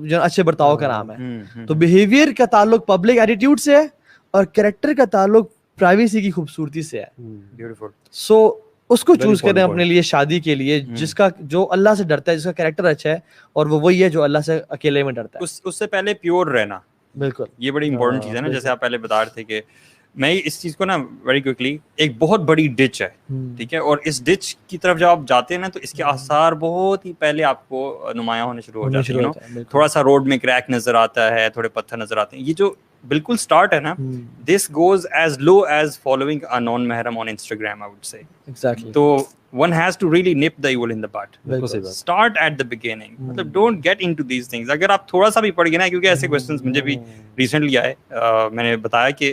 جو اچھے برتاؤ کا نام ہے. تو بیہیویئر کا تعلق پبلک ایٹیٹیوڈ سے ہے, اور کریکٹر کا تعلق پرائیویسی کی خوبصورتی سے ہے. بیوٹیفل. سو اس کو چوز کریں اپنے لیے شادی کے لیے, جس کا جو اللہ سے ڈرتا ہے, جس کا کریکٹر اچھا ہے, اور وہ وہی ہے جو اللہ سے اکیلے میں ڈرتا ہے.
اس سے پہلے پیور رہنا,
بالکل
یہ بڑی امپورٹنٹ چیز ہے نا. جیسے آپ پہلے بتا رہے تھے کہ میں اس چیز کو نا ویری کوئکلی, ایک بہت بڑی ڈچ ہے, ٹھیک ہے, اور اس ڈچ کی طرف جب آپ جاتے ہیں نا تو اس کے آثار بہت ہی پہلے آپ کو نمایاں ہونے شروع ہو جاتے ہیں. تھوڑا سا روڈ میں کریک نظر آتا ہے, تھوڑے پتھر نظر آتے ہیں, یہ جو بالکل سٹارٹ ہے نا, this goes as love is following a non محرم on Instagram, I would say.
Exactly.
تو one has to really nip the evil in the bud. Start at the beginning. مطلب don't get into these things. اگر آپ تھوڑا سا بھی پڑھ گئے نا, کیونکہ ایسے questions مجھے بھی ریسنٹلی آئے, میں نے بتایا کہ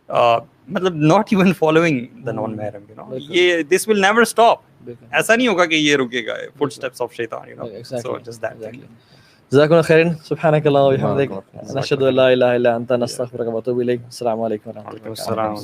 مطلب not even following the non Muharram, you know, یہ this will never stop. ایسا نہیں ہوگا کہ یہ رکے گا, footsteps of shaitan, you know. So just that thing.
جزاکم اللہ خیرن. سبحانک اللہم و بحمدک, نشہد ان لا الہ الا انت, نستغفرک و نتوب الیک. السلام علیکم و رحمۃ اللہ.